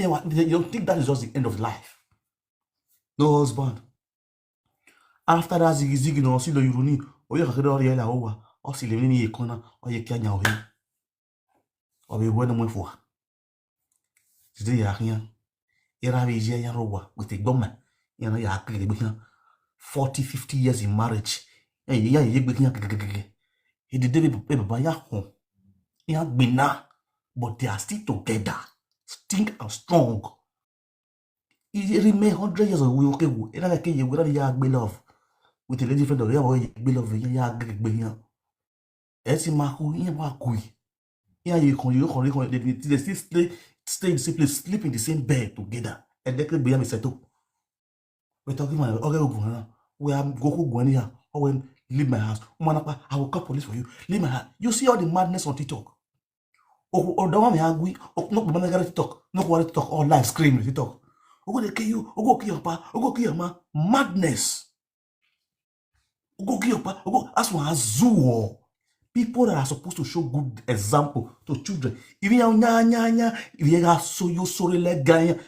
don't think that is just the end of life. No husband. After that, ziggy, no, see the Yuruni, or you have already over, or see the mini corner, or you can now. Or be one more for. Today, ya here. Era be ya rowa with a goma. You know, ya 40, 50 years in marriage. Hey, ya he did baby by ya home. He had been now, but they are still together, stink and strong. He remain 100 years old. We okay. And I can you be love with a lady friend of ya be love ya ya. Esi maku ya wakui. Yeah, they still stay in the same place, sleep in the same bed together edeke be yami seto. We talking about okay Ugwana. We are go Ugwani here. Or when leave my house. Manapa, I will call police for you. Leave my house. You see all the madness on TikTok. Or the one me agui, or no man got TikTok, no quality talk, or live scream with TikTok. Go to kill you, go kill your pa, go kill your ma. Madness. Go kill your pa, go as one as zoo. People that are supposed to show good example to children. If you nya, if you are so you sorry leg guy,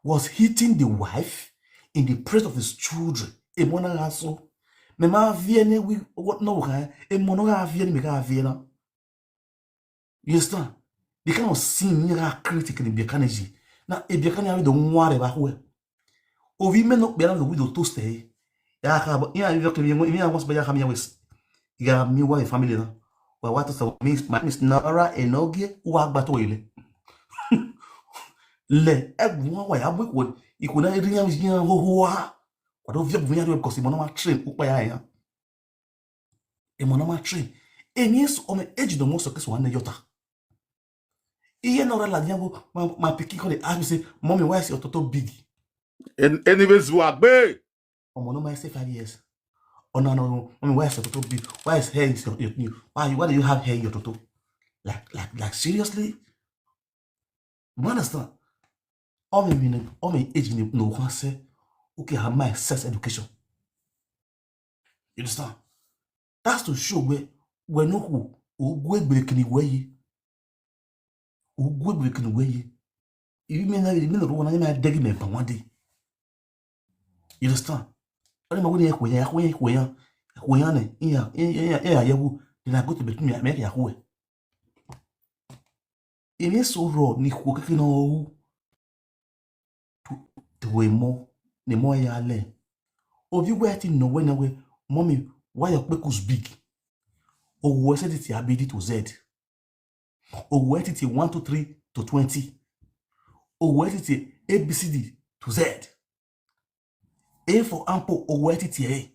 was hitting the wife in the presence of his children. A monaso. Me ma viene we what no ha. A monaga viene me ga viena. You understand? The kind of sin you are critical in Biakaneji. Now, if you can't have the one about where. Or we may not be able to widow to stay. Yeah, you was by your with. You got me wife family now. Well, what is the Miss Nara Enogie who are battle? Le, everyone, why I would you could not hear who are. What of you because Monoma train up by a Monoma train. And yes, on the edge of the most successful one yota. Iye no la diabo my pikin call ask me say, "Mommy, why is your toto big?" Anyways, wagbe. Monoma say 5 years. Oh no, mommy, why is your toto big? Why is hair in your why do you have hair in your toto? Like seriously? You understand? All my age no one say, okay, I have my sex education. You understand? That's to show where no who go breaking away. Who go breaking away. You mean that you mean the one I may dig me one day. You understand? I don't know when then I go to between me and make Yahweh. It is so raw, ni working on to a more, the more ya learn. Or you waiting no when away, mommy, why your peckles big? Or was it your ability to Z? Or what it 1 to 3 to 20? Or what it ABCD to Z? A for ample or what it A?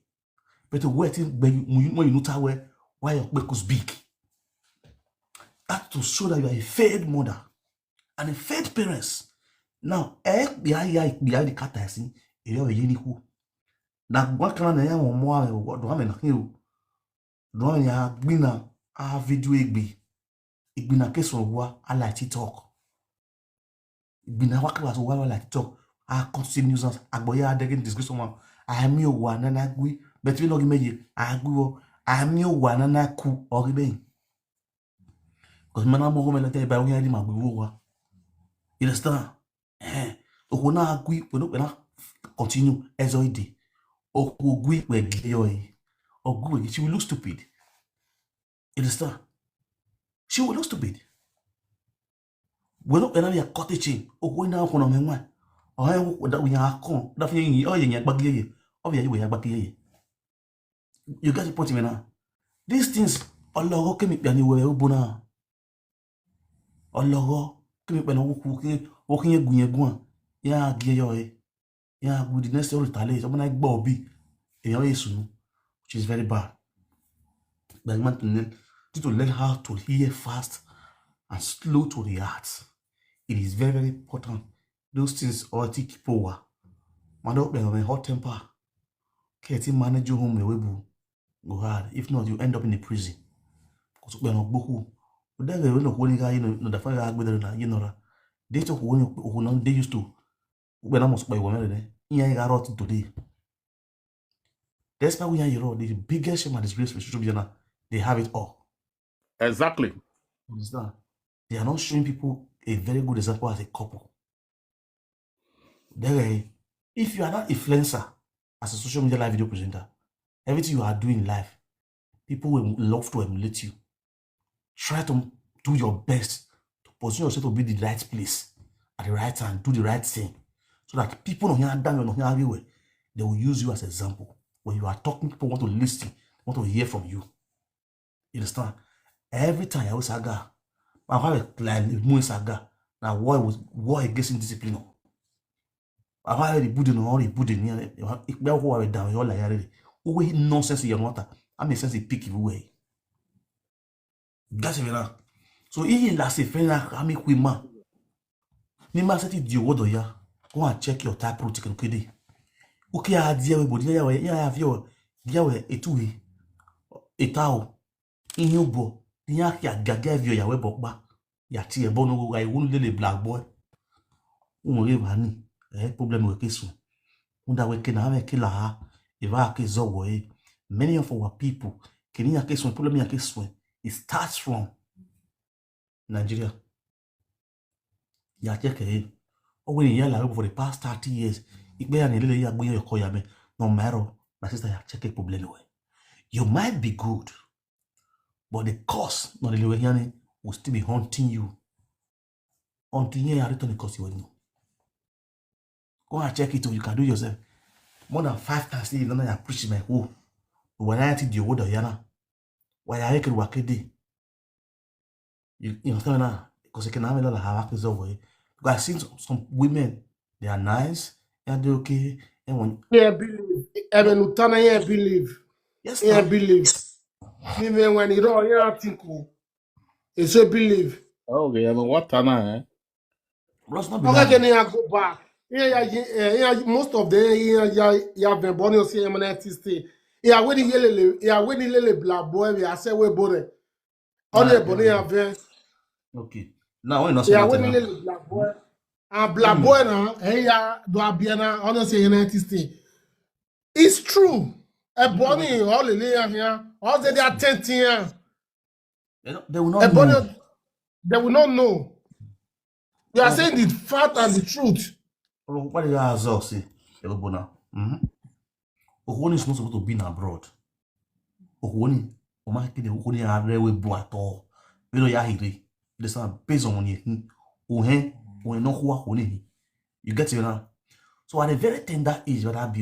But waiting when you know why your peckles big. That's to show that you are a faith mother and a faith parents. Now, behind the cat I see, you are a unique. Now, what can I know more? What do I mean? You don't have been a video. It been a case of what I like to talk. It been a work was what I like to talk. I continue nuisance. I boy, I didn't discuss someone. I am your one and I agree. But we don't give I agree. I am your one and I cool or rebellion. Because man, I'm home and I tell you about when I did my work. You understand? When I agree, we don't continue as I did. Or agree with you. Or agree, she will look stupid. You understand? She will look stupid. We don't have a cottage. Or going down on a man. Or that we are con. That you are in your baggy. Or you are baggy. You got the point now. These things, Allah came up anywhere. Bona. Allah came up and walking a gunya. Yeah, gay. Yeah, good. The next retaliate. I'm like Bobby. Which is very bad. But you want to learn how to hear fast and slow to react. It is very, very important. Those things already keep power. Man, don't be hot temper. Can't manage your home away. Go hard. If not, you end up in a prison. Because we are not boku. But then we don't want to know the fire with you know. They talk when they used to. When I must buy one, I got out today. That's why we are here. The biggest shame and disgrace for social media. They have it all. Exactly. Understand? They are not showing people a very good example as a couple. If you are not influencer as a social media live video presenter, everything you are doing in life, people will love to emulate you. Try to do your best to position yourself to be the right place at the right time, do the right thing, so that people don't hear down, don't hear everywhere. They will use you as an example. When you are talking, people want to listen, want to hear from you. You understand? Every time I was saga, I have a like more saga. Now war against indiscipline. I have the Buddha or the Buddha near it. If we are down, you're like already. Who nonsense in your water? I mean, sense a pick away. That's it. So he last a friend. I mean, we man. Me ma seti di owo do ya. Go and check your taproot kede. Uke a dia we bodi ya we ya avio dia we etuwe. Etao. Inyobo. Nya ki agaga avio ya we bokba. Ya ti e bono go ga iwunu le black boy. Unwe ba ni. Problem we kesu. Unda we kena ame kila ha. Eva ke zowo e. Many of our people keni ya kesu problem ya kesu. It starts from Nigeria. Ya cheke when you yell for the past 30 years, it be an illy yabe no matter my sister ya check a problem away. You might be good, but the cost not the way will still be haunting you until you return the cost you know. Go and check it, or you can do yourself. More than 5 times you don't appreciate my who. When I did your order, Yana, why I can work a day. You understand now? Because you can have a lot of havoc away. Because I've seen some women, they are nice, and they're okay. And when believe. Even Utana, believe. yes, Believe. Me when it all, think. It's a believe. Okay, I mean, what time, eh? Ross not be Okay, lying. can you go back? Most of them, yeah, been born in the United States. Yeah, when the little black boy, we are say we born. On the born, yeah, Okay. Now when you not yeah, saying when the that, little black boy, and black boy now, hey, yeah, do I be na on the United States? It's true. A born in all the here, all they are 10 years. they will A not born, know. they will not know. We are saying the fact and the truth. What did you say? Elobona. Okwoni is not supposed to be abroad. Okwoni, Omakide Okwoni are very blue at all. We know Yahiri. This is based on you. Ohen, we know who are you get it now. So at a very tender age, what I be.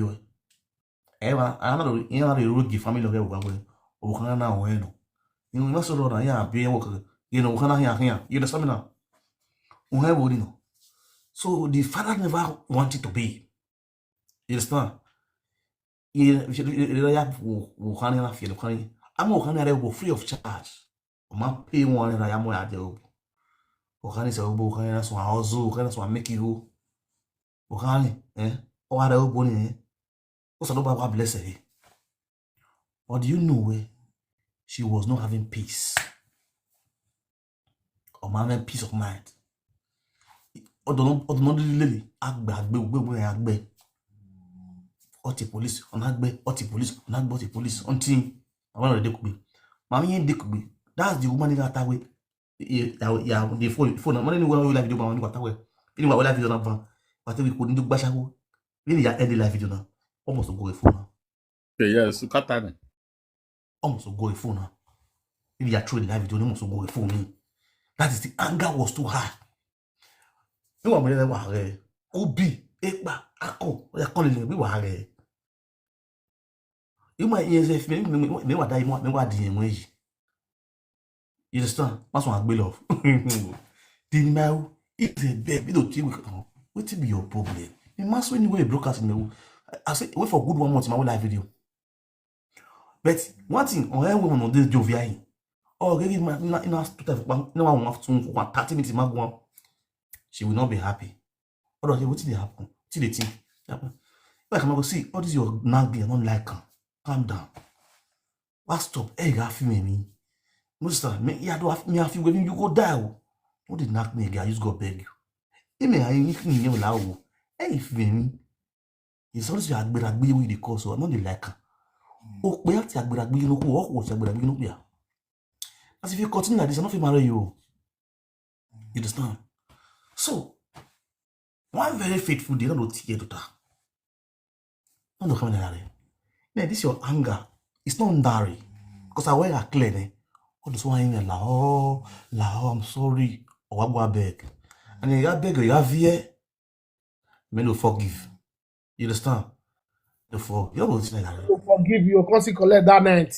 Eva, I'm not a rookie family of everyone. Okana now, you know, so that I be a worker. You know, Okana here. You understand me now? Ohen would know. So the father never wanted to be. You understand? I'm free of charge. I'm pay one and I am where I do. Okani say obo okani na so house okani so make you okani o ara obo ni o so do ba bless her. But do you know where she was not having peace? Or having peace of mind. Odono lele agbe oti police oti police until I want to dekugbe. Mami yen dekugbe. That's the woman that way. Yeah, the phone. Money when we live video, money what away. Anyway, we live video now. But we couldn't do bashago. Really, ya end the live video now. Almost go a phone now. Yeah, so Katane. Almost go a phone now. Really, ya throw the live video. Almost go a phone. That is the anger was too high. You want me to worry? Obi, Epa, Ako, we are calling we worry. You might yes, me what die more, me what the way. You understand? That's what I love. The now it's a baby don't think what be your problem? You must when you go broadcast in the I say wait for good 1 month in my live video. But one thing on everyone on this jovial. Oh, give in no one have to for 30 minutes in she will not be happy. What do what did happen? Till the thing happen. Like I'm go see all this your nagging, I don't like her. Calm down. What stop? Hey, you feel me? Mister, me ya do have me have you when you go die. What did knock me again? I just go beg you. Me I anything you allow. Hey, if me, it's always you agbiragbe with the cause, so I not the like her. Oh, we have to agbiragbe no ko work with agbiragbe no be. As if you continue like this, I not fit marry you. You understand? So, one very faithful day, don't tear to that. Don't come in there. Now, this your anger. It's not dirty. Because I wear a clean. All this one in la, I'm sorry. Or I go beg. And you beg, you have here. Men will forgive. You understand? The forgive. You know that. To forgive you, because you collect that night.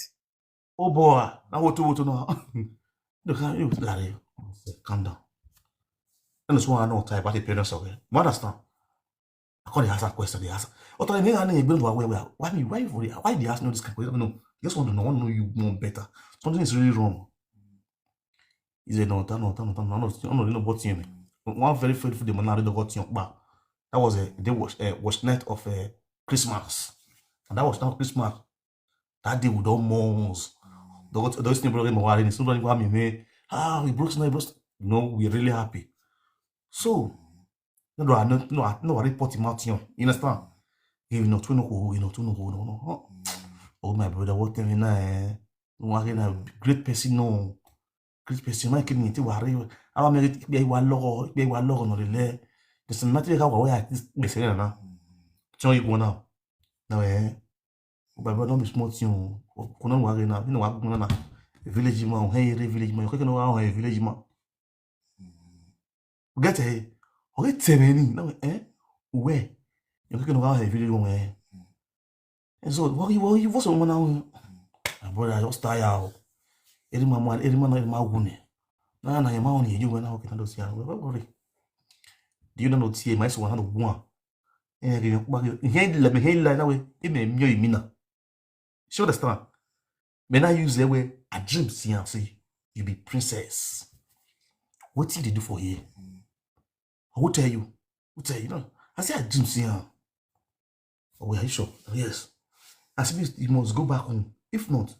Oh boy, now what to know? Look, you calm down. And this one I know type about the parents of it. You understand? I can't ask that question. They ask. What I mean, I build why they ask me this kind of question? No, they just want to know you more better. Something is really wrong. He said, no, what you mean? one very faithful day, man, I got your back. That was a day was night of Christmas, and that was not Christmas. That day we don't mourns. Those neighbors are worried. It's not like me. Ah, we broke. No, we're really happy. So, no, I report him out here. You understand? You know, no. Oh, my brother, what tell me now? No, great person, no. Great person, my kidney, you worry. I want to be one log, no relay. There's a matter how I this now. So you go now. Now, my brother, don't be smart, you. Couldn't worry now. You know what, no, village man, hey, village man, you can know how village man. Get a, okay, tell me, no, where? You can know how village man. And so, what you was on now? My brother, I just tired. Every man, my wound. Nah, your mouth, you went out and those young. Do you know what my son had one? And you let me hail like that way. It may be mina. Sure, the star. When I use the way I dream, see, you be princess. What did they do for you? I will tell you. No. I say I dream, see. Oh, are you sure? Yes. I said you must go back home. If not,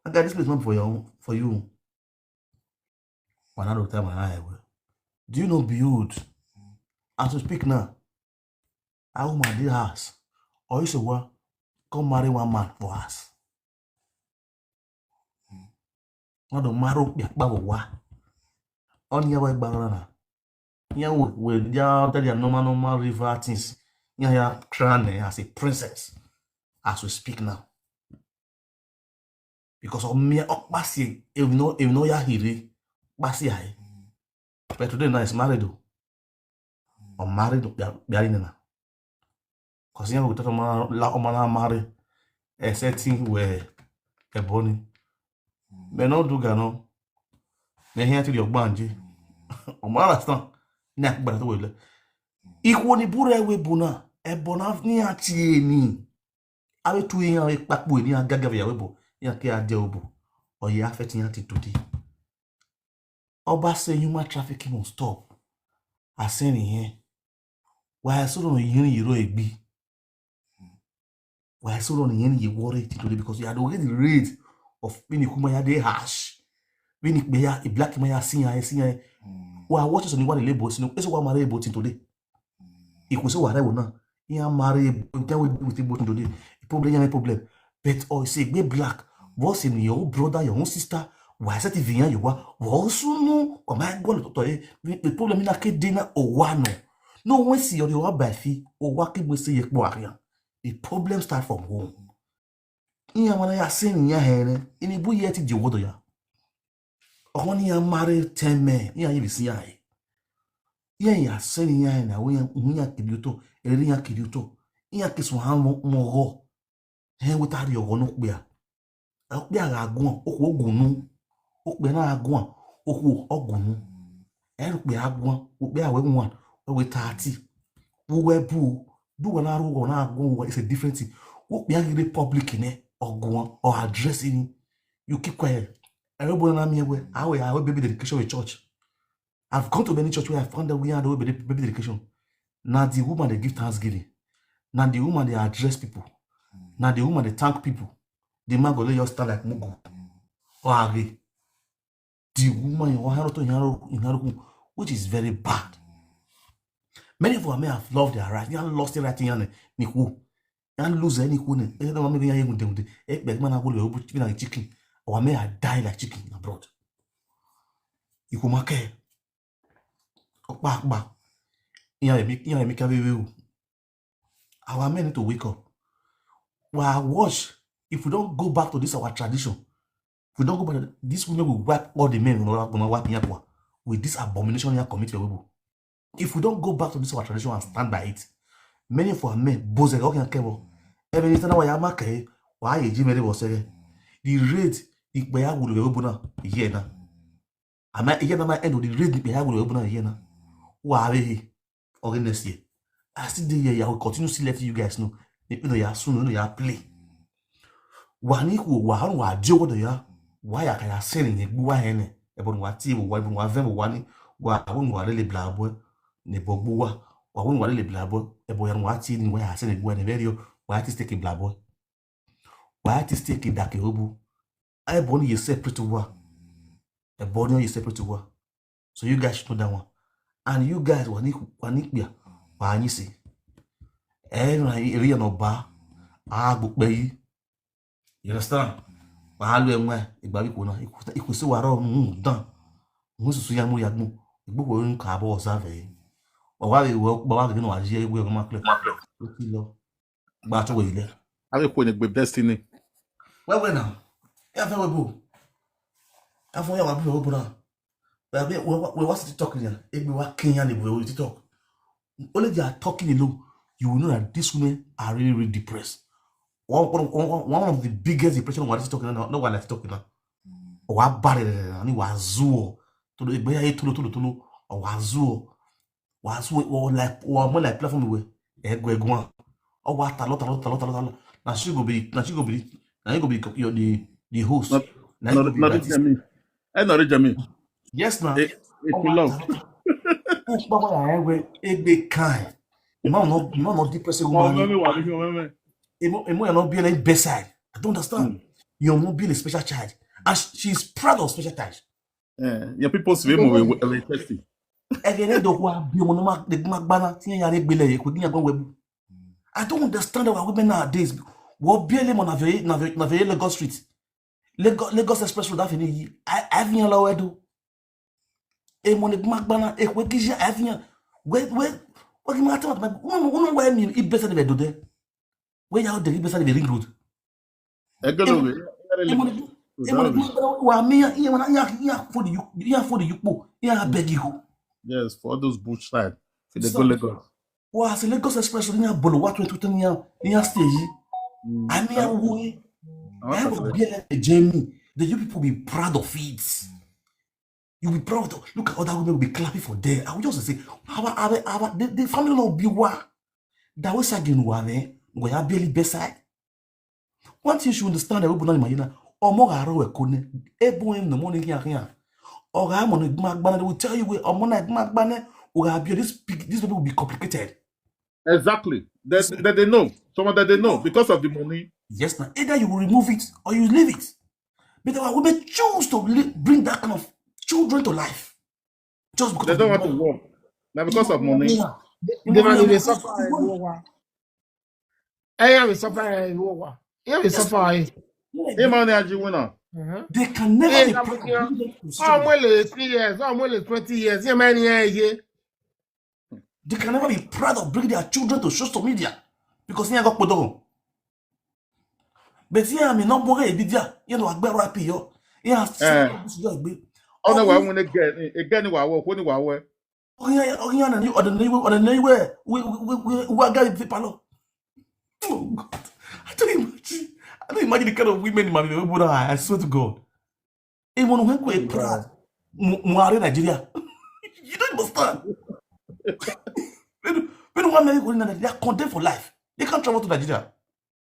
I got this place not for you. One other time I will. Do you know build? As we speak now, I will my dear house. Or you say what? Come marry one man for us. Not the marrow be a on your way banana. Yeah, with your normal river things. Yeah, crown as a princess. As we speak now. Because of me, Basi, if no ya hiri, Basi I. But today now is married. Or married, Biarina. Because you talk about la omana marry a setting where a bonny. But no do gano. Me here to your banji. Omara stand. Neck but the way. Equally bure we buna. A bonaf ni a tieni. Awe tu yin awe pakbu ni a gagavia webo. Ya ke a deobo. Or ya affecting at it today. Oba say human trafficking must stop. I say in here. Why I saw on you a be. Why I saw on you worry today because you had already read of being a day hash. Being a black man seen. Who I watch on one label, so that's what marry about today. It was so what I will not. You marry with the boat today. Problem. But or say be black. Was in your brother, your own sister. Why is that if you are also no? Or my God, the problem in a kid dinner or one. No one see your baffy or walking with say your the problem start from home. In when I are saying in your hand, in a boy yet the water ya. Only a married 10 men, you see I. Yeah, saying ya and away and kiduto, a ring kiduto. In a kiss one more. Hand without your one beer. Out there are going, oh, gunu. Oh, when I go, oh, gunu. And we are one, we are one, with 30. Who were boo. Do an arrow or not go is a different thing. What be angry public in it or go on or addressing you keep quiet. Everybody know me where I will baby dedication with church. I've gone to many church where I found that we had baby dedication. Now the woman they give thanksgiving. Now the woman they address people. Now the woman they thank people. The man go lay your stand like Mugu. Or agree. The woman in which is very bad. Many of our men have loved their right. They have lost their right in Niku. They don't lose any coolness. They don't make any good. Man, I will be like chicken. Our men are die like chicken abroad. You come back. Back. You make a our men need to wake up. Well, watch. If we don't go back to this our tradition, if we don't go back to this, women will wipe all the men gonna wipe up with this abomination you commit your people. If we don't go back to this our tradition and stand by it, many of our men, both are okay. Every time I am okay, why you Jimmy was saying the rate the player will be open a year now. I might hear my end of the rate the player will open a year now. Why are we okay next year? I still the year I will continue to let you guys know. You know, you soon you play. One equal one, do what they are. Why I can say in a good about what tea or why one wa won wa le blabo ne bogbuwa wa won wa le blabo e boya no ati ni wa ase ne gwa ne verio wa ati stake blabo wa ati stake dake obu ai boni ye separate wa e boni ye separate wa. So you guys should know that one. And you guys wani pia wa anyi se e na iri no ba agbo yi. You understand? Wahala enwe igba bi ko na ikusi wara dan mo susu ya mo ya gbo igbo wo nka abo observe o wa we wo ba wa no aje egwe ma clear o ti lo gba to we ile Ave ko ne gbe destiny. we now ya fe we bo afọ ya wa bi we bo na we was TikTok here egbe wa Kenya ni we TikTok only they are talking alone you will know that these women are really, really depressed. One of the biggest depression was talking now. No one like talking now. Or bad ni wazuo. To the egbe tulu or wazuo or like or more like platform we egwegwan. Or what a lot. Now she go be now you go be the host. Not Jimmy. I not Jimmy. Yes now. It belong. Egbe kind. Not depressing woman. Emo you're not being a bedside. I don't understand. You're not being a special child. And she's proud of special child. Yeah, your people see me with testing. Again, I don't understand our women nowadays. What barely on a very Lagos street. Lagos Express Road afini I viens là où edo. Et mon magbana et quoi qui j'ai I viens. What qui m'attend on voit mi il baisse de dode. Where you the beside the ring road. Egolowe. Wa me ya for the yupo. Ya beg you. Yes, for those bush side. For the go Lagos. Wa se Lagos Express ni ya bolo wa 2020 ni stage. I mean we I will be like Jamie. The you people be proud of it. You be proud of, look at other women will be clapping for them. I will just say the family will be what that was again one we are barely beside. One thing you should understand that we don't imagine or more are kone ebo in the morning here. Or I'm on a magbana, they will tell you where or more like magbana or this people will be complicated. Exactly. That they know. Someone that they know because of the money. Yes, now either you will remove it or you leave it. But our women choose to bring that kind of children to life. Just because they don't want to work. Now because of money. They might even suffer. I will suffer. Yeah, we suffer. They can never be I'm well 3 years, I'm well 20 years. Yeah, man, yeah. They can never be proud of bringing their children to social media because they got podo. But yeah, I mean, not more media. You know, I better rap yo. Yeah, oh no, I want to get again. Wow, when you are oh yeah, or the neighbor. We got people. Oh God, I don't imagine the kind of women in my I swear to God. Even when we proud, Muare Nigeria. You don't understand. When one man they are condemned for life. They can't travel to Nigeria.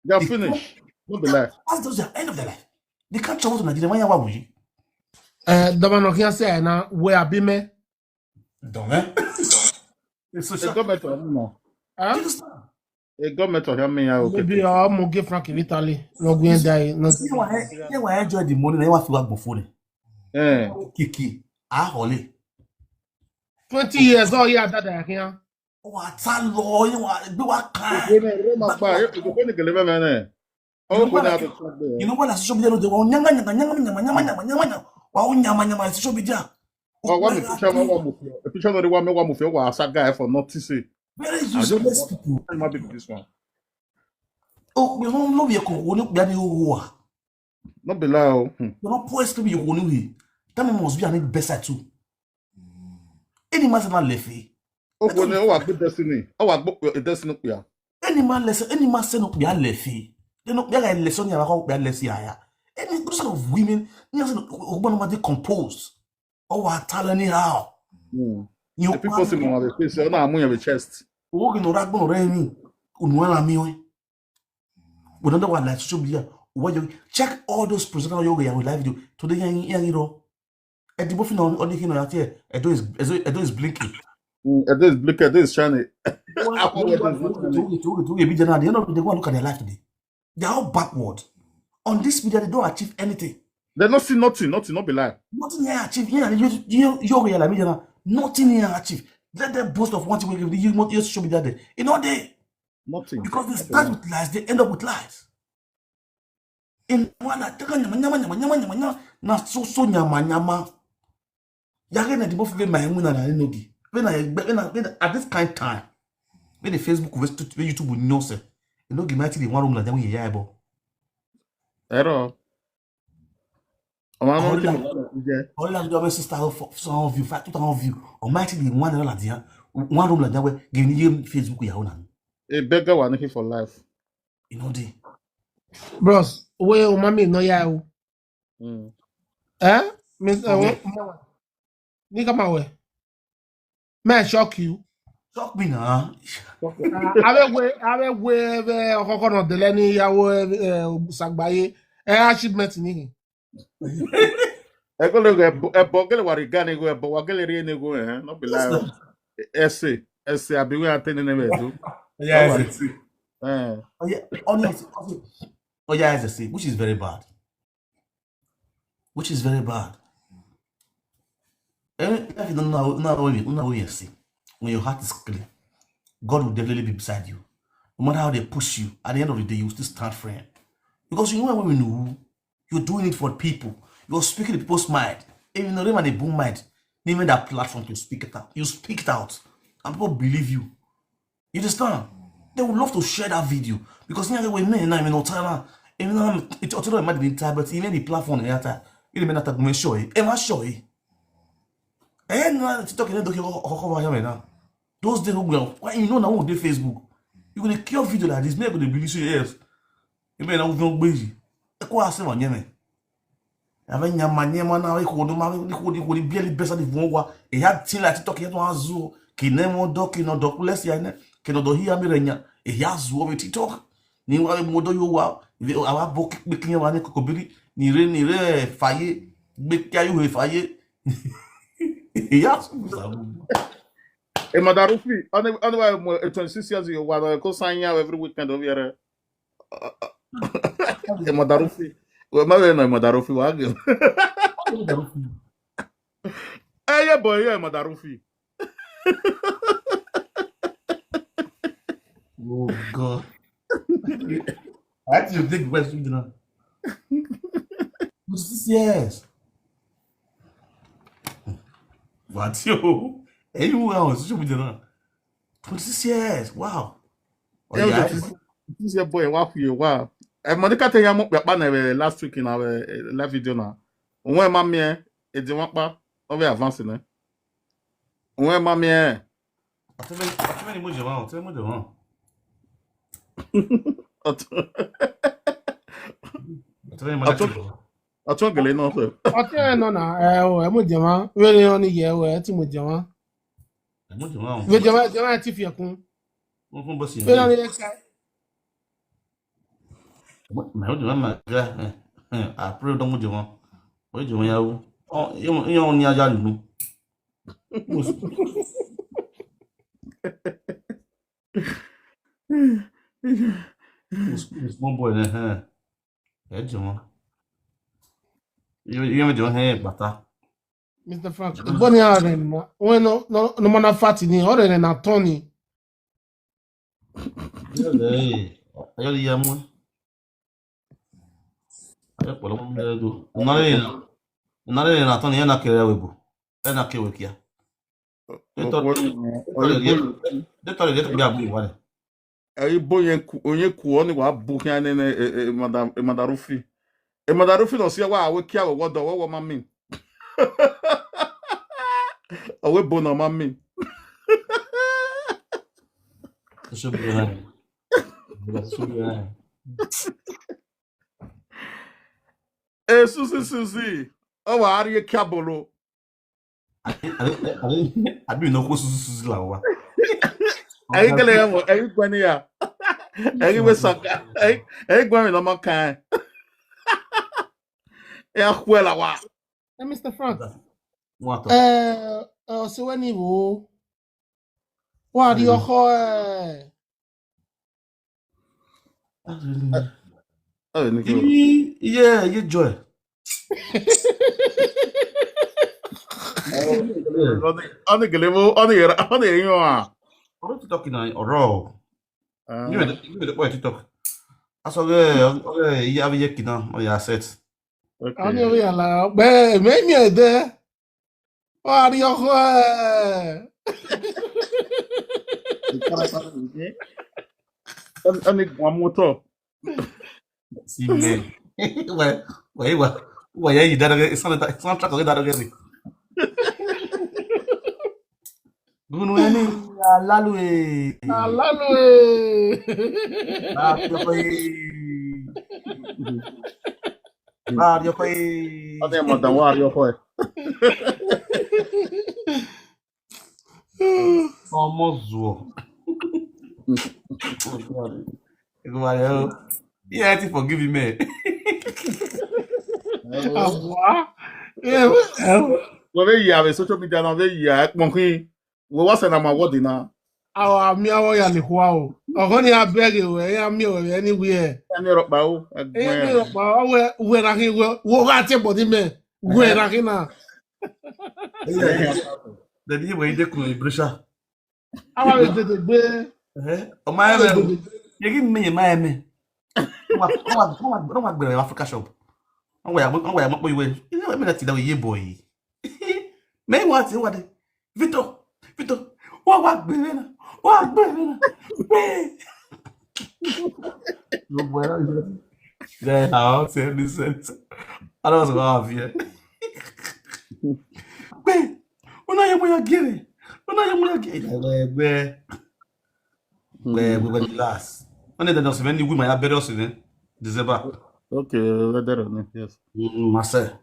They are finished. Not the life. That's the end of their life. They can't travel to Nigeria. Why are we? Domano can say now where be me. Don't it's so government or no. A government or me okay. Maybe I'm give Frak in Italy. No going die. No. Yeah, why enjoy the money? They want to work before. Kiki. Holy. 20 years all year that here. What a law you want? Do what kind? You know what? Social media do nyama. Wow, nyama social media. Oh, one picture of the one move was a guy for not to say. Very useless people. Might be this one. Oh, you don't know you can not below. You're not poised to be your own. That must be an best too. Any man not left. Oh, when you are good destiny. Oh, I book a destiny. Any man say no be left. They no be like lesson ya how be left here. Any those kind of women, you know, they composed. Oh, what talent anyhow. You people see me on the face, you know, I'm on your chest. Oh, you know, that going to rain. Unwala miwe. We don't know what like social media. What you check all those presenters yoga with live video today. Yang Eddie Buffin on the out here. Edo is blinking. This blicker, this shiny. The end of the day, go and look at their life today. They are all backward. On this media, they don't achieve anything. They don't see nothing, not be lie. Nothing here achieve. Yeah, nothing here achieve. Let them boast of one thing. You show me that day. You know they. Nothing. Because they start with lies, they end up with lies. In one na so nyama. Yage na the both of my moon and I know gi. When at this kind of time, when the Facebook, when YouTube will know say, you know, give me the one room like that when you hear about. Error. All like the sister for some of you, 5,000 view, or might be one like that, one room like that where giving you Facebook ya own. A beggar one here for life. You know the. Bros, where mommy no ya o. Miss Nigga my way. May I shock you? Shock me now. I will wear coconut the Lenny Yawo Sagbaye achievement in I go look at Boggle what he got go, but what gallery and go, not be like essay. I'll be where I tell you. Yeah, Eh. oh yeah, honestly. Oh yeah, as I say, which is very bad. Which is very bad. If you don't know what you see, when your heart is clear, God will definitely be beside you. No matter how they push you, at the end of the day, you will still stand firm. Because you know when we know you're doing it for people, you're speaking to people's mind. Even though they have a boom mind, even that platform to speak it out. You speak it out, and people believe you. You understand? They would love to share that video because you know we men now, no time. Even though it might be time, but even the platform in that, it may not have show it. Am I sure? And now TikTok is not those days when you know now on Facebook, you gonna kill video like this. Maybe they believe you yes. You may not be busy. What I say on Yemen. Avec nyama na iko do ma iko di bien libesa di vonwa e ya tin la TikTok ya to azu ki ne mo do ki no do plus ya ne ki no do hia mi renya e ya zu o TikTok ni wa mo do yo wa awa bo ki kin wa ne kokobiri ni re faye gbe ki ayu he faye e ya su sabu E Madarufi, on 26 years you were go sign every weekend over here. E Madarufi. Well, my name Madarufi wage. Hey boy, yeah Madarufi. Oh God. I had to take question now. 6 years. What yo? Anyone else? 26 years. Wow. Oh, yeah. This your boy, wow. Monica tell you ya last week in our live video now. Onwe mami e di wan pa, on va avancer na. Onwe mami e. Ateme ni mo je wan. Atun gele no so. Ọtí no na ẹ mo jẹma wẹ́rẹ́ wọn ni yẹ ẹ tí mo jẹma. Wẹ́rẹ́ jẹma ti fi ẹkún. Wọ́n bọ́ sí Wẹ́rẹ́ wọn ni yẹ ká. Mas eu digo, a prova do mundo, mano. Hoje eu não ia já não. Small boy, né? É de mano. Eu me deu bata. Mr. Frak, bọ́ni ààrẹ nà wọ́n no mọ́nà fati ni ọ̀rẹ́ rẹ̀ nà tọ́ ni. Ayọ̀ lè yẹ mú. Por lo menos una de la Tony na que webo na que wekia de tole de bia bu wale Aí boyen onye ku oni wa bu kan ne Madarufi. E Madarufi no se wa wekia wo do wo mami. Awe bona mami. Eso bien. Susi. O wa ari kiabolo. Abi no ko susu la wa. Aí galera, aí gwani ya. Aí we saka. Aí gwani no makan. É a escola wa. Mr. Frak, What? So when you what your Oh, Nico. Yeah, you joy. On the level, on the you are. What you talking on? Oro. You the boy to talk. I saw you have iye-eki now on your assets. I Okay. never allow. But me there. What your On the one more talk. See me. Why you that again? It's not track that again. Gunu yani lalu Alalo. Radio On the more than what you're for. Almost zuo. Yeah, I think forgive me. Well, you have a social media now, yeah, monkey. Well, what's an award now? Our meow ya ni wow. Ogoni abeg we ya mi o anywhere. And you're up by We na ki wo ga te body me. We na ki na. The day when you could pressure. Awa we de gbe. Oh my, you give me my me. Don't want Africa shop. Oh, where I'm up with you. You know, that's the way boy. May what? Vito, what, Bivena? What, Bivena? No, bueno. Yeah, I'll say this. I don't know here. Bem, when I am going to get it. When I am going to get it. Where we went last. When they don't see any women, I better see them. December. Okay, let on it, yes. Marcel.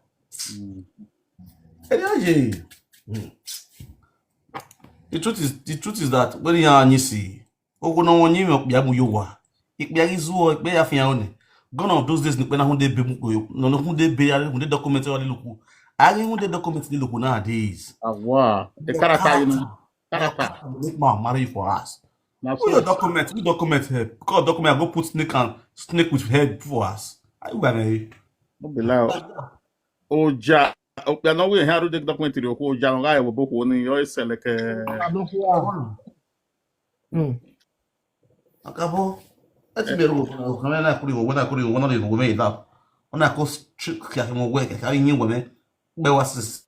The truth is that when you are see, oh no one you yamu yowa. It be a zoo, it be a fione. Gone of those days when I who they be no who they be who they document all the look. I who they document the look nowadays. Ah, wow. The character, you know. Character. Make man marry for us. Now, Who document here? Because document I go put snake with head for us. I gonna don't be loud. Oh, ja. I know we have to take documentary. Oh, ja, I will book one in your cell like Acabou. Esse beru, o na kuri o na kuri o na o me da. Ona ko que a mo we que a yin we me. Be was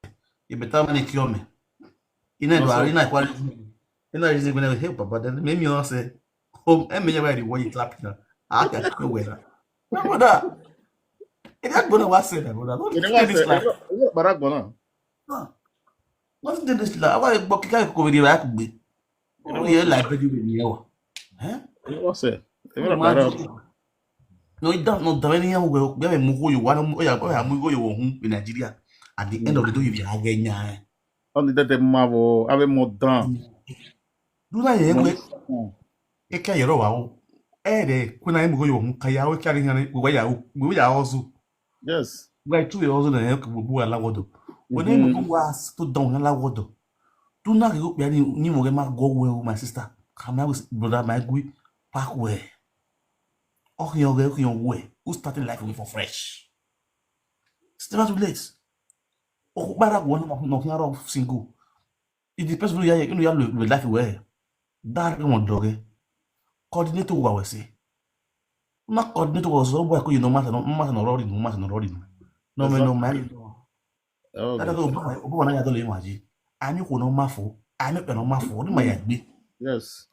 e beta mani kiome. Ina do ari na kwali. Ina reason when I help but then me me say home e me ready wo you clap na. Ah ka ko we na. No da. E that bona was say that bona. Don't do this like. Barak bona. Don't do this like. Awa gbo kika ko we di ba ku gbe. O ye like be di we ni e wa. What's it? No, it does not any well. We have you one in Nigeria. At the end of the day, if you are again, On the marvel, have more done. do I ever? A carrier, eh, when I'm going, Kayao carrying we are also. Yes. Like 2 years old and help will allow. When I was stood down and allow. Do not look any new go well, my sister. Come out with brother, my good back way. Oh, your way. Who started life with for fresh? Still too late. Oh, Barak one of single. It depends on you have life where. That one dog. Coordinator, what we say. Not coordinator was so work, you no matter no matter no rodding. No man, no man. That go over I don't imagine. And you no maffo. I know no maffo. My be. Yes.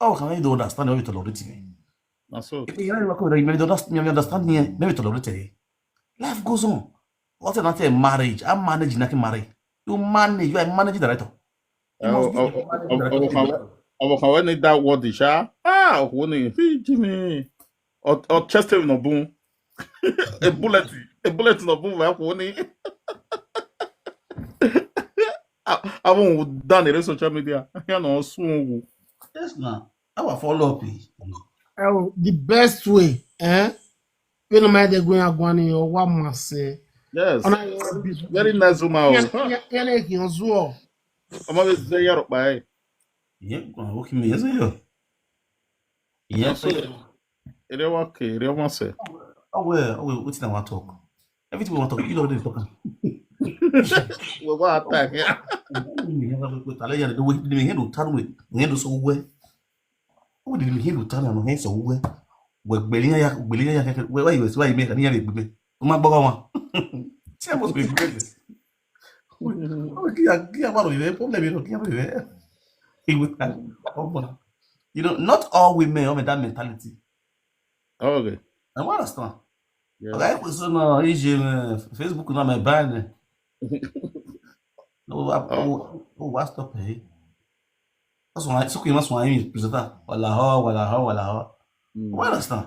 How can I don't understand how you tolerate me? So. If you don't understand me, maybe tolerate it. Life goes on. What's not marriage? I'm managing, not marry. You manage, you are managing director. I will need that word, Isha. Ah, when Jimmy or Chester no boom. A bullet no boom. I won't done it on social media. I know soon. Yes, now. I will follow up. The best way, when am I going to go on your one must say, Yes. Ona Very nice woman. yana hianzuo. I'm always say yaro by. Yeah, okay, me yes yo. Yeah, So it work. It want say. what's that want talk? Everything we want to talk, you know what they talk. Well, what attack? Yeah. Ale ya do we me hedo tan we hedo so we. O di me hedo tan no he so we. We gbelia ya we why you make ani ya be gbe. O ma gbo wa. Se mo be gbe. O ki ya ba ro be problem you know ki ya be. He would you know, not all women have that mentality. Okay. I understand. Yeah. Okay, so no, Facebook na my ban. No, what's up here? That's why so que nós vamos apresentar. Wala. I understand.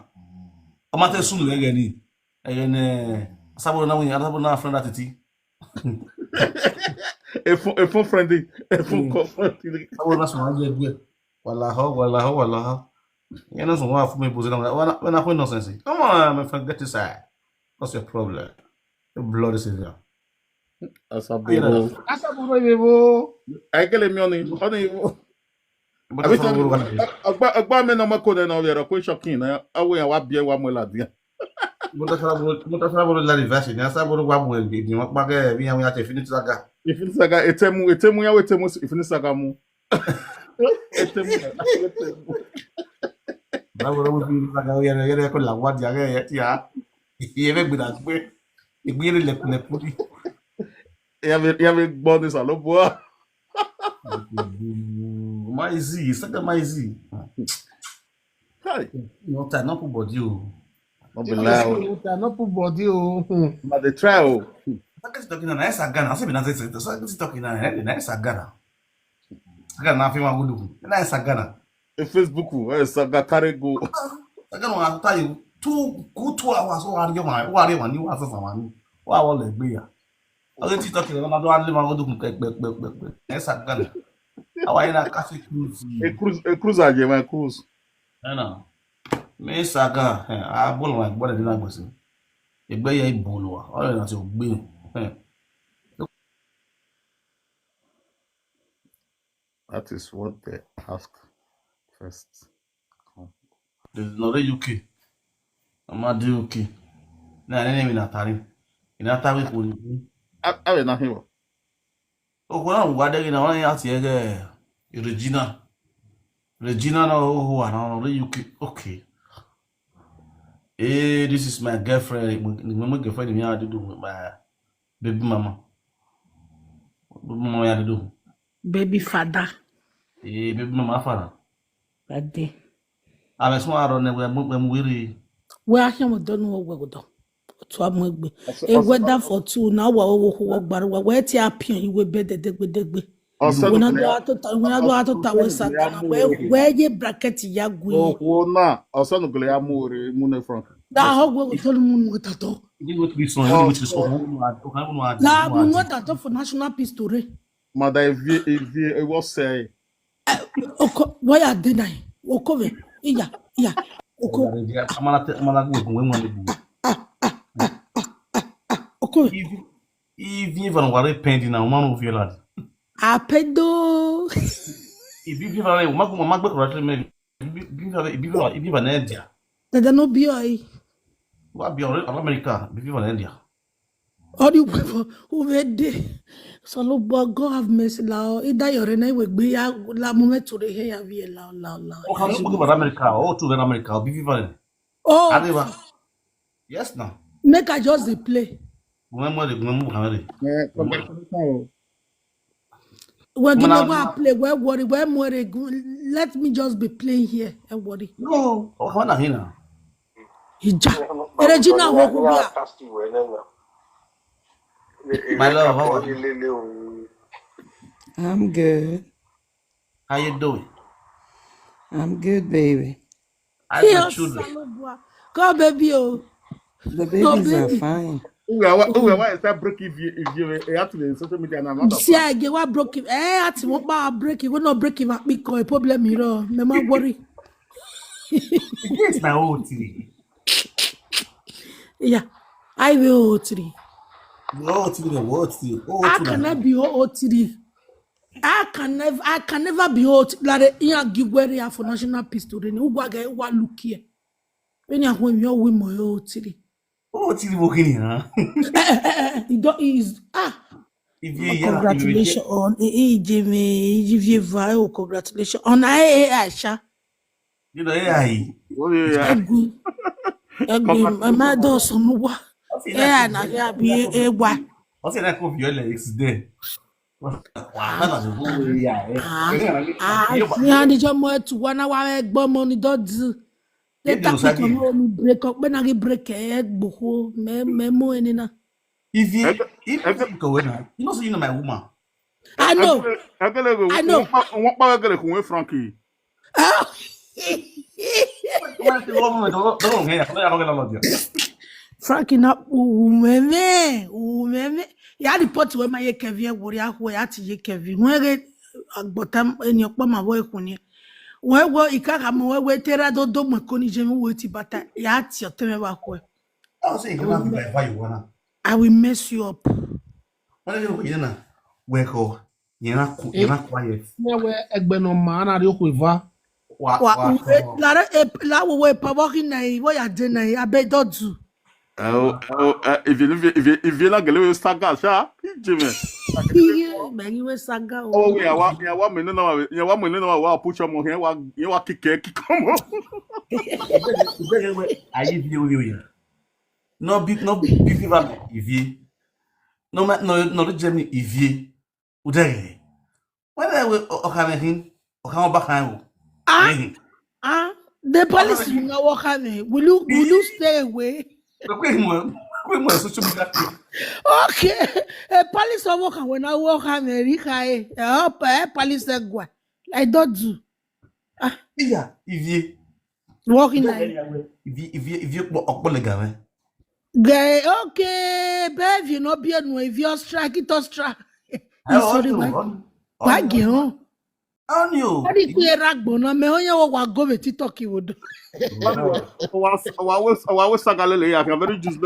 O mate sunu ga ni. Sabo na friend atiti. A phone friendly. A phone call friendly. Sabo na so na je wala. You know, so why for me position when I nonsense. Come on, my friend, get inside. What's your problem? Your blood is in there. Asaboro. I get me on it. Agba me na mako na we ra ko shocking na awe ya wa bie wa mo la dia. Mo ta fara bolo la reverse ni asa bolo wa mo e ni won pa ke bi ya te finish saga. Ifini saga etemu ya wetemu ifini saga mu. Etemu. Báwo ló fi saga yẹrẹ ko la wa dia ke ti ya. Iye be gbida pe igbire lekun ri. Ya me gbọ́ ni sa lo bo. Mais saga mais. Kai. No ta no po body o. No be lie. No put body o. But the trial. Saga si talking na esa gana. Asa be na say saga si talking na esa gana. Saga na fi wa gudu. Na esa gana. E Facebook saga carry go. Saga no ata you 2 hours o ari wa ni wa sa sama ni. Wa wo le gbe ya. Oge TikTok na do ale ma gudu pe. Esa gana. Awa ina kasi cruise. A cruise aje my cruise. Na. Me saga a bolo ma gbọ́dọ̀ din agbese. Egbe ya ibolo wa. O le na se ogbe. That is what they ask first. There's no UK. I'm do UK. Na nene na tari. Ina tari ko ni. Awe na hiwo. O ko na wa de na won ya ti ege Regina no who are on the UK. Okay. Hey, this is my girlfriend. My girlfriend me I do with my baby mama. Baby mama ya do. Baby father. Baby mama father. Ade. I'm small around when we Where him don't know what we do. To amagbe. E weather for two now wo gbaru we ti appian iwe bede degbe. Ọsẹ Wona do ato ta we sakana we ye bracket ya gwe. Oh na ọsẹ no gele amore mu ne front. Da ho we to mu tato. you go to be son, which is so La mu no tato for national peace today. Mada evie e was say. Oko why are they nine? Oko we. Iya. Oko. amala go when one Oko. if you even worry pending now man of your lad. Apedo. If you give away magma correctly maybe give an India. Dada no be oi. What be America give an India. All the people who were there. So look, God have mercy la. Ida yore na we gbe ya la mo meto re he ya vie la. Oh, how you go America? Oh, to America, be viva. Oh, Yes, now. make I just dey play. Well, give me one play. Where worry? Where more? Let me just be playing here. And worry. No, oh, how na hina? Ija. Regina Hokubia. My love, how are you? I'm good. How you doing? I'm good, baby. I have children. Go, baby. Oh. The babies are fine. Why is that break if you have to be social media and I'm not? See, I get what broke him. At what about break it? We're not breaking up because a problem, you know. Never worry. It's my old TV. Yeah, I will 3. What the? I cannot be OOTD. I can never be OOTD. Like you give where for national peace to the new wagga look here. When you when you're with my OOTD. What the working here? It don't is congratulations on Jimmy Viva. Congratulations on Aisha. You know, AI. Oh yeah. My daughter, some what? Yeah, na ya be a what? What's that called your legs there? Yeah, the jam more to 1 hour egg bomb on the dots. Let that break up when I break a egg boho, memo and If you go in, you know, so you know my woman. I know. I know. What power get a Frankie? Frankie up umeme. Ya report where my Kevin warrior who at ye Kevin. Where bottom in your pama work on you. Where you can't have more way terra do maconi jemu witty but yat your temeba. I'll say, you want to buy you one. I will mess you up. What are you know? Where go? You're not quiet. Where Egbeno man are you with? La we Provoke na what you doing? I bet don't do. If you like a saga, Jimmy. Man, you saga. Oh, yeah, what minute now? You want me to know what put your more here? What you want to come on? I give you. No big river if ye. No, the Germany if ye. Udere. Whether we can him or come back home. The police will not walk on me. Will you stay away? Okay, a police are walking when I walk on America. I hope a police are going. I don't do. Yeah, if ye walking if you okpolega. Gay, okay, babe, you know, be no if you're strike it or strike. Sorry, why girl? On you. What is the ragbona? Me only go with TikTok you would. I was saga lele. I can very just